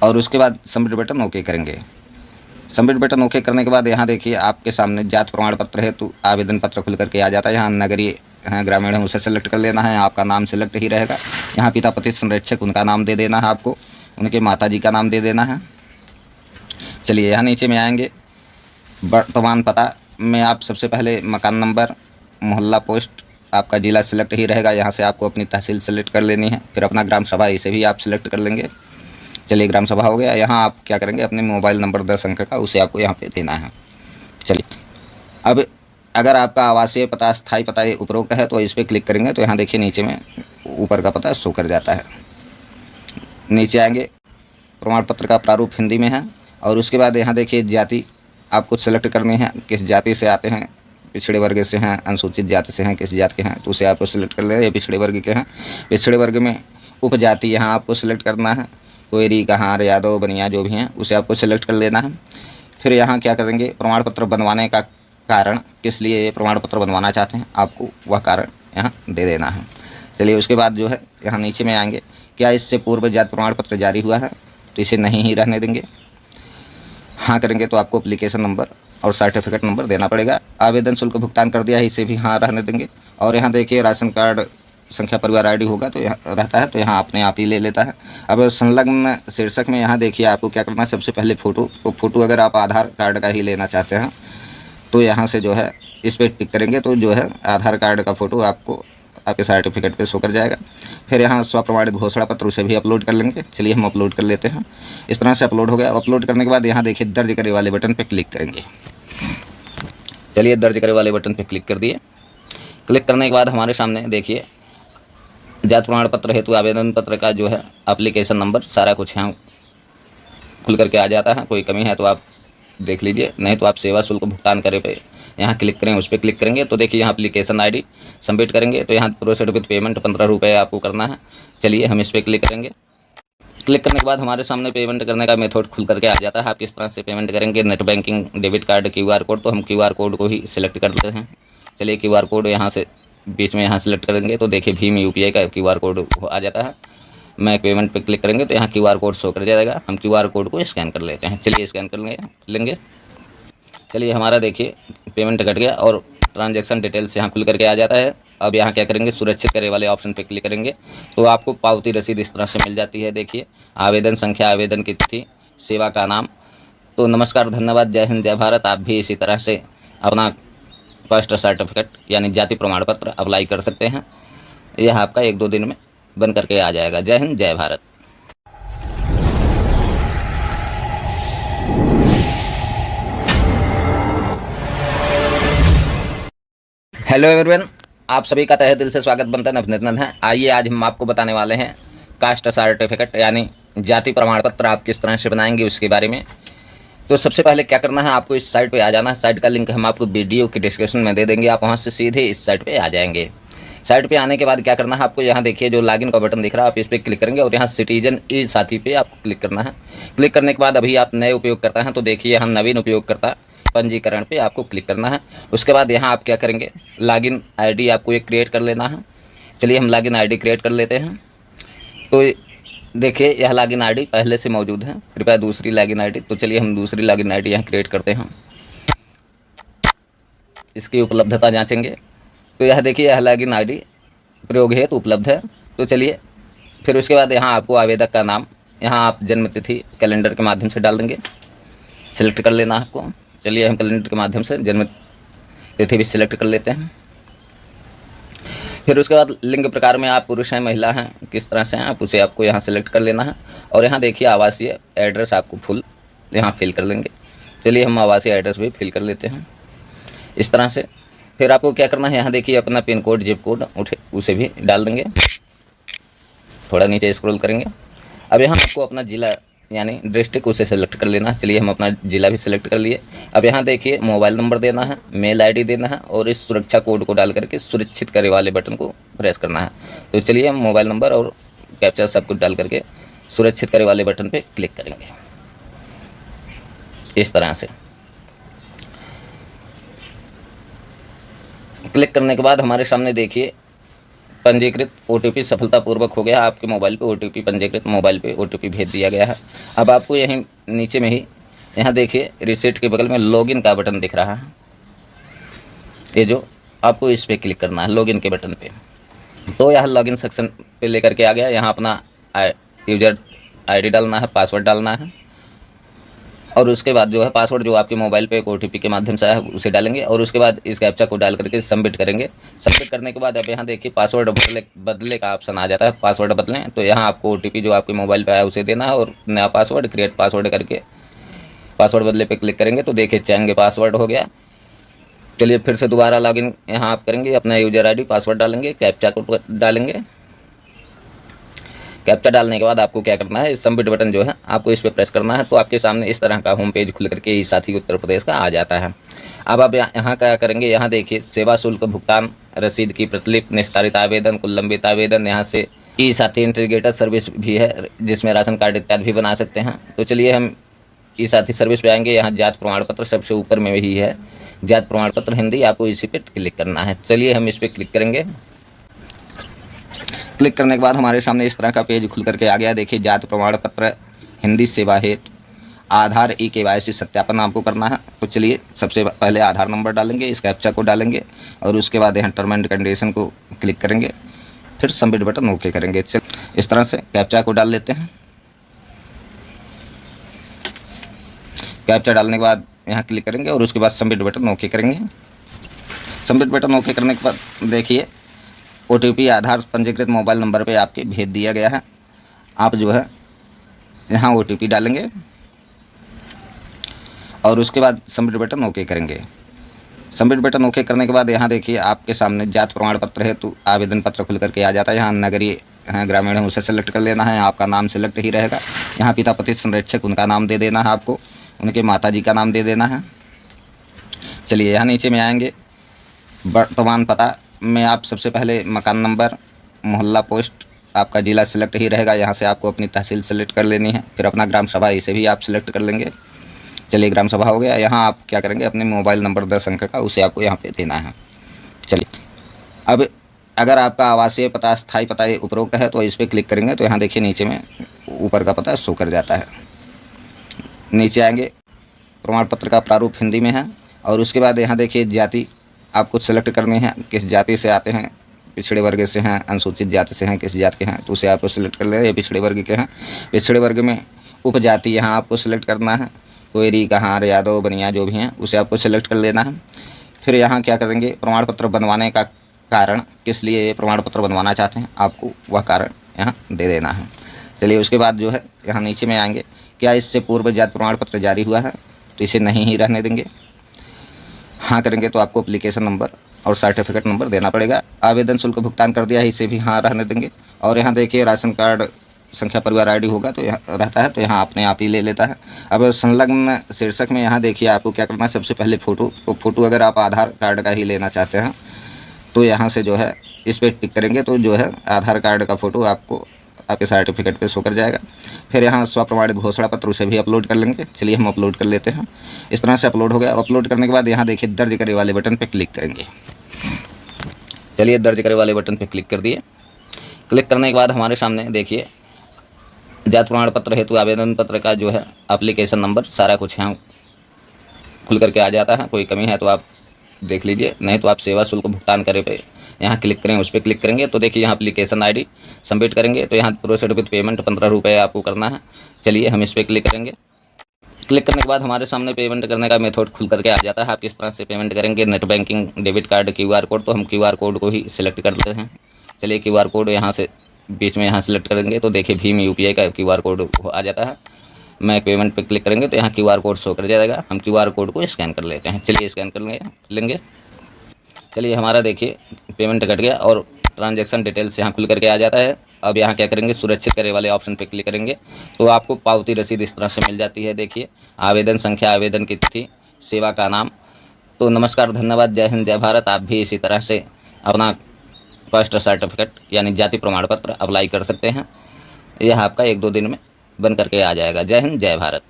और उसके बाद सबमिट बटन ओके करेंगे। सबमिट बटन ओके करने के बाद यहाँ देखिए आपके सामने जात प्रमाण पत्र है तो आवेदन पत्र खुल करके आ जाता है। यहाँ नगरीय ग्रामीण है उसे सेलेक्ट कर लेना है, आपका नाम सेलेक्ट ही रहेगा। यहाँ पिता पति संरक्षक उनका नाम दे देना है, आपको उनके माताजी का नाम दे देना है। चलिए यहाँ नीचे में आएंगे, वर्तमान पता में आप सबसे पहले मकान नंबर, मोहल्ला, पोस्ट, आपका ज़िला सिलेक्ट ही रहेगा। यहाँ से आपको अपनी तहसील सेलेक्ट कर लेनी है, फिर अपना ग्राम सभा इसे भी आप सिलेक्ट कर लेंगे। चलिए ग्राम सभा हो गया। यहाँ आप क्या करेंगे, अपने मोबाइल नंबर 10 अंक का उसे आपको यहाँ पे देना है। चलिए अब अगर आपका आवासीय पता, स्थायी पता ये उपरोक्त है तो इस पर क्लिक करेंगे तो यहाँ देखिए नीचे में ऊपर का पता शो कर जाता है। नीचे आएंगे, प्रमाण पत्र का प्रारूप हिंदी में है और उसके बाद यहाँ देखिए जाति आपको सेलेक्ट करनी है, किस जाति से आते हैं, पिछड़े वर्ग से हैं, अनुसूचित जाति से हैं, किस जाति के हैं तो उसे आपको सिलेक्ट कर लेना है। पिछड़े वर्ग के हैं, पिछड़े वर्ग में उपजाति यहाँ आपको सिलेक्ट करना है, कोयरी, कहार, यादव, बनिया जो भी हैं उसे आपको सिलेक्ट कर लेना है। फिर यहाँ क्या करेंगे, प्रमाण पत्र बनवाने का कारण, किस लिए ये प्रमाण पत्र बनवाना चाहते हैं आपको वह कारण यहाँ दे देना है। चलिए उसके बाद जो है यहाँ नीचे में आएंगे, क्या इससे पूर्व जाति प्रमाण पत्र जारी हुआ है तो इसे नहीं ही रहने देंगे। हाँ करेंगे तो आपको एप्लीकेशन नंबर और सर्टिफिकेट नंबर देना पड़ेगा। आवेदन शुल्क भुगतान कर दिया है, इसे भी हाँ रहने देंगे। और यहाँ देखिए राशन कार्ड संख्या परिवार ID होगा तो यहाँ रहता है तो यहाँ अपने आप ही ले लेता है। अब संलग्न शीर्षक में यहाँ देखिए आपको क्या करना है, सबसे पहले फ़ोटो अगर आप आधार कार्ड का ही लेना चाहते हैं तो यहाँ से जो है इस पर टिक करेंगे तो जो है आधार कार्ड का फ़ोटो आपको आपके सर्टिफिकेट पे शो कर जाएगा। फिर यहाँ स्वप्रमाणित घोषणा पत्र उसे भी अपलोड कर लेंगे। चलिए हम अपलोड कर लेते हैं। इस तरह से अपलोड हो गया। अपलोड करने के बाद यहाँ देखिए दर्ज करे वाले बटन पे क्लिक करेंगे। चलिए दर्ज करे वाले बटन पे क्लिक कर दिए। क्लिक करने के बाद हमारे सामने देखिए जाति प्रमाण पत्र हेतु आवेदन पत्र का जो है एप्लीकेशन नंबर सारा कुछ यहाँ खुल करके आ जाता है। कोई कमी है तो आप देख लीजिए, नहीं तो आप सेवा शुल्क भुगतान करे पे यहाँ क्लिक करें, उस पर क्लिक करेंगे तो देखिए यहाँ एप्लीकेशन ID सबमिट करेंगे तो यहाँ प्रोसीड विद पेमेंट 15 रुपये आपको करना है। चलिए हम इस पर क्लिक करेंगे। क्लिक करने के बाद हमारे सामने पेमेंट करने का मेथड खुल करके आ जाता है। आप किस तरह से पेमेंट करेंगे, net banking, debit card, QR code, तो हम QR कोड को ही सिलेक्ट कर देते हैं। चलिए QR कोड यहाँ से बीच में यहाँ सिलेक्ट करेंगे तो देखिए भीम UPI का QR कोड आ जाता है। मैं पेमेंट पे क्लिक करेंगे तो यहाँ QR कोड शो कर जाएगा। हम QR कोड को स्कैन कर लेते हैं। चलिए स्कैन कर लेंगे। चलिए हमारा देखिए पेमेंट कट गया और ट्रांजैक्शन डिटेल्स यहाँ खुल करके आ जाता है। अब यहाँ क्या करेंगे, सुरक्षित करे वाले ऑप्शन पे क्लिक करेंगे तो आपको पावती रसीद इस तरह से मिल जाती है। देखिए आवेदन संख्या, आवेदन की तिथि, सेवा का नाम। तो नमस्कार, धन्यवाद, जय हिंद, जय भारत। आप भी इसी तरह से अपना कास्ट सर्टिफिकेट यानी जाति प्रमाण पत्र अप्लाई कर सकते हैं। यह आपका 1-2 दिन में बन करके आ जाएगा। जय हिंद, जय भारत। हेलो एवरीवन, आप सभी का तहे दिल से स्वागत बनता है, अभिनंदन है। आइए आज हम आपको बताने वाले हैं कास्ट सर्टिफिकेट यानी जाति प्रमाण पत्र आप किस तरह से बनाएंगे उसके बारे में। तो सबसे पहले क्या करना है, आपको इस साइट पे आ जाना है। साइट का लिंक हम आपको वीडियो की डिस्क्रिप्शन में दे देंगे, आप वहां से सीधे इस साइट पे आ जाएंगे। साइट पे आने के बाद क्या करना है आपको, यहाँ देखिए जो लॉगिन का बटन दिख रहा है, आप इस पर क्लिक करेंगे और यहाँ सिटीजन ई साथी पे आपको क्लिक करना है। क्लिक करने के बाद अभी आप नए उपयोगकर्ता हैं तो देखिए यहाँ नवीन उपयोगकर्ता पंजीकरण पे आपको क्लिक करना है। उसके बाद यहाँ आप क्या करेंगे, लॉगिन आईडी आपको एक क्रिएट कर लेना है। चलिए हम लॉगिन आईडी क्रिएट कर लेते हैं। तो देखिए यह लॉगिन आईडी पहले से मौजूद है, कृपया दूसरी लॉगिन आईडी। तो चलिए हम दूसरी लॉगिन आईडी यहाँ क्रिएट करते हैं, इसकी उपलब्धता जांचेंगे। तो यह देखिए यह लॉगिन आईडी प्रयोग हेतु उपलब्ध है। तो चलिए फिर उसके बाद यहाँ आपको आवेदक का नाम, यहाँ आप जन्म तिथि कैलेंडर के माध्यम से डाल देंगे, सिलेक्ट कर लेना आपको। चलिए हम कैलेंडर के माध्यम से जन्म तिथि भी सिलेक्ट कर लेते हैं। फिर उसके बाद लिंग प्रकार में आप पुरुष हैं महिला हैं किस तरह से हैं आप उसे आपको यहाँ सेलेक्ट कर लेना है। और यहाँ देखिए आवासीय एड्रेस आपको फुल यहाँ फिल कर लेंगे। चलिए हम आवासीय एड्रेस भी फिल कर लेते हैं इस तरह से। फिर आपको क्या करना है, यहाँ देखिए अपना पिन कोड जिप कोड उसे भी डाल देंगे, थोड़ा नीचे स्क्रॉल करेंगे। अब यहाँ आपको अपना ज़िला यानी डिस्ट्रिक्ट उसे सेलेक्ट कर लेना है। चलिए हम अपना ज़िला भी सिलेक्ट कर लिए। अब यहाँ देखिए मोबाइल नंबर देना है, मेल आईडी देना है और इस सुरक्षा कोड को डाल करके सुरक्षित करे वाले बटन को प्रेस करना है। तो चलिए हम मोबाइल नंबर और कैप्चा सब कुछ डाल करके सुरक्षित करे वाले बटन पर क्लिक करेंगे इस तरह से। क्लिक करने के बाद हमारे सामने देखिए पंजीकृत ओटीपी सफलतापूर्वक हो गया। आपके मोबाइल पे ओटीपी पंजीकृत मोबाइल पे ओटीपी भेज दिया गया है। अब आपको यहीं नीचे में ही यहाँ देखिए रिसेट के बगल में लॉगिन का बटन दिख रहा है, ये जो आपको इस पर क्लिक करना है लॉगिन के बटन पे। तो यह लॉगिन सेक्शन पे लेकर के आ गया। यहाँ अपना यूजर आईडी डालना है, पासवर्ड डालना है और उसके बाद जो है पासवर्ड जो आपके मोबाइल पे एक ओटीपी के माध्यम से आया है उसे डालेंगे और उसके बाद इस कैप्चा को डाल करके सबमिट करेंगे। सबमिट करने के बाद अब यहाँ देखिए पासवर्ड बदले का ऑप्शन आ जाता है, पासवर्ड बदलें। तो यहाँ आपको ओटीपी जो आपके मोबाइल पे आया उसे देना है और नया पासवर्ड क्रिएट पासवर्ड करके पासवर्ड बदले पे क्लिक करेंगे तो देखिए चेंज पासवर्ड हो गया। चलिए फिर से दोबारा लॉगिन यहाँ आप करेंगे, अपना यूजर आई डी पासवर्ड डालेंगे, कैप्चा को डालेंगे। कैप्चा डालने के बाद आपको क्या करना है, सबमिट बटन जो है आपको इस पर प्रेस करना है। तो आपके सामने इस तरह का होम पेज खुल करके ई साथी उत्तर प्रदेश का आ जाता है। अब आप यहाँ क्या करेंगे, यहाँ देखिए सेवा शुल्क भुगतान रसीद की प्रतिलिपि, निस्तारित आवेदन, कुल लंबित आवेदन, यहाँ से ई साथी इंटीग्रेटेड सर्विस भी है जिसमें राशन कार्ड इत्यादि भी बना सकते हैं। तो चलिए हम ई साथी सर्विस पे आएंगे। यहाँ जात प्रमाण पत्र सबसे ऊपर में ही है, जात प्रमाण पत्र हिंदी, आपको इसी पे क्लिक करना है। चलिए हम इस पर क्लिक करेंगे। क्लिक करने के बाद हमारे सामने इस तरह का पेज खुल करके आ गया। देखिए जात प्रमाण पत्र हिंदी सेवा हेतु आधार ई KYC सत्यापन आपको करना है। तो चलिए सबसे पहले आधार नंबर डालेंगे, इस कैप्चा को डालेंगे और उसके बाद यहाँ टर्म एंड कंडीशन को क्लिक करेंगे, फिर सबमिट बटन ओके करेंगे। चल इस तरह से कैप्चा को डाल लेते हैं। कैप्चा डालने के बाद यहाँ क्लिक करेंगे और उसके बाद सबमिट बटन ओके करेंगे। सबमिट बटन ओके करने के बाद देखिए ओटीपी आधार पंजीकृत मोबाइल नंबर पे आपके भेज दिया गया है। आप जो है यहाँ ओटीपी डालेंगे और उसके बाद सबमिट बटन ओके करेंगे। सबमिट बटन ओके करने के बाद यहाँ देखिए आपके सामने जात प्रमाण पत्र है तो आवेदन पत्र खुल करके आ जाता है। यहाँ नगरीय ग्रामीण है उसे सेलेक्ट कर लेना है, आपका नाम सेलेक्ट ही रहेगा। यहाँ पिता पति संरक्षक उनका नाम दे देना है, आपको उनके माता जी का नाम दे देना है। चलिए यहाँ नीचे में आएंगे, वर्तमान पता में आप सबसे पहले मकान नंबर, मोहल्ला, पोस्ट, आपका ज़िला सिलेक्ट ही रहेगा। यहाँ से आपको अपनी तहसील सेलेक्ट कर लेनी है, फिर अपना ग्राम सभा इसे भी आप सिलेक्ट कर लेंगे। चलिए ग्राम सभा हो गया। यहाँ आप क्या करेंगे, अपने मोबाइल नंबर 10 अंक का उसे आपको यहाँ पे देना है। चलिए अब अगर आपका आवासीय पता स्थायी पता उपरोक्त है तो इस पर क्लिक करेंगे तो यहाँ देखिए नीचे में ऊपर का पता शो कर जाता है। नीचे आएंगे, प्रमाण पत्र का प्रारूप हिंदी में है और उसके बाद यहाँ देखिए जाति आपको सेलेक्ट करनी है, किस जाति से आते हैं, पिछड़े वर्ग से हैं, अनुसूचित जाति से हैं, किस जाति के हैं तो उसे आपको सिलेक्ट कर लेना। ये पिछड़े वर्ग के हैं, पिछड़े वर्ग में उपजाति यहाँ आपको सिलेक्ट करना है, कोयरी, कहार, यादव, बनिया जो भी हैं उसे आपको सिलेक्ट कर लेना है। फिर यहाँ क्या करेंगे, प्रमाण पत्र बनवाने का कारण, किस लिए ये प्रमाण पत्र बनवाना चाहते हैं आपको वह कारण यहाँ दे देना है। चलिए उसके बाद जो है यहाँ नीचे में आएंगे, क्या इससे पूर्व जाति प्रमाण पत्र जारी हुआ है तो इसे नहीं ही रहने देंगे। हाँ करेंगे तो आपको एप्लीकेशन नंबर और सर्टिफिकेट नंबर देना पड़ेगा। आवेदन शुल्क भुगतान कर दिया है, इसे भी हाँ रहने देंगे। और यहाँ देखिए राशन कार्ड संख्या परिवार आईडी होगा तो यहाँ रहता है तो यहाँ अपने आप ही ले लेता है। अब संलग्न शीर्षक में यहाँ देखिए आपको क्या करना है, सबसे पहले फ़ोटो अगर आप आधार कार्ड का ही लेना चाहते हैं तो यहाँ से जो है इस पर टिक करेंगे तो जो है आधार कार्ड का फ़ोटो आपको आपके सर्टिफिकेट पे शो कर जाएगा। फिर यहाँ स्वप्रमाणित घोषणा पत्र उसे भी अपलोड कर लेंगे। चलिए हम अपलोड कर लेते हैं। इस तरह से अपलोड हो गया। अपलोड करने के बाद यहाँ देखिए दर्ज करे वाले बटन पे क्लिक करेंगे। चलिए दर्ज करे वाले बटन पे क्लिक कर दिए। क्लिक करने के बाद हमारे सामने देखिए जाति प्रमाण पत्र हेतु आवेदन पत्र का जो है एप्लीकेशन नंबर सारा कुछ यहाँ खुल करके आ जाता है। कोई कमी है तो आप देख लीजिए, नहीं तो आप सेवा शुल्क भुगतान करे पे यहाँ क्लिक करें, उस पर क्लिक करेंगे तो देखिए यहाँ एप्लीकेशन आईडी सबमिट करेंगे तो यहाँ प्रोसीड विद पेमेंट 15 रुपये आपको करना है। चलिए हम इस पर क्लिक करेंगे। क्लिक करने के बाद हमारे सामने पेमेंट करने का मेथड खुल करके आ जाता है। आप किस तरह से पेमेंट करेंगे, net banking, debit card, QR code, तो हम QR कोड को ही सिलेक्ट करते हैं। चलिए QR कोड यहाँ से बीच में यहाँ सेलेक्ट करेंगे तो देखिए भीम UPI का QR कोड आ जाता है। मैं पेमेंट पे क्लिक करेंगे तो यहाँ QR कोड शो कर जाएगा। हम QR कोड को स्कैन कर लेते हैं। चलिए स्कैन कर लेंगे। चलिए हमारा देखिए पेमेंट कट गया और ट्रांजैक्शन डिटेल्स यहाँ खुल करके आ जाता है। अब यहाँ क्या करेंगे, सुरक्षित करे वाले ऑप्शन पे क्लिक करेंगे तो आपको पावती रसीद इस तरह से मिल जाती है। देखिए आवेदन संख्या, आवेदन की तिथि, सेवा का नाम। तो नमस्कार, धन्यवाद, जय हिंद, जय भारत। आप भी इसी तरह से अपना कास्ट सर्टिफिकेट यानी जाति प्रमाण पत्र अप्लाई कर सकते हैं। यह आपका 1-2 दिन में बन करके आ जाएगा। जय हिंद, जय भारत।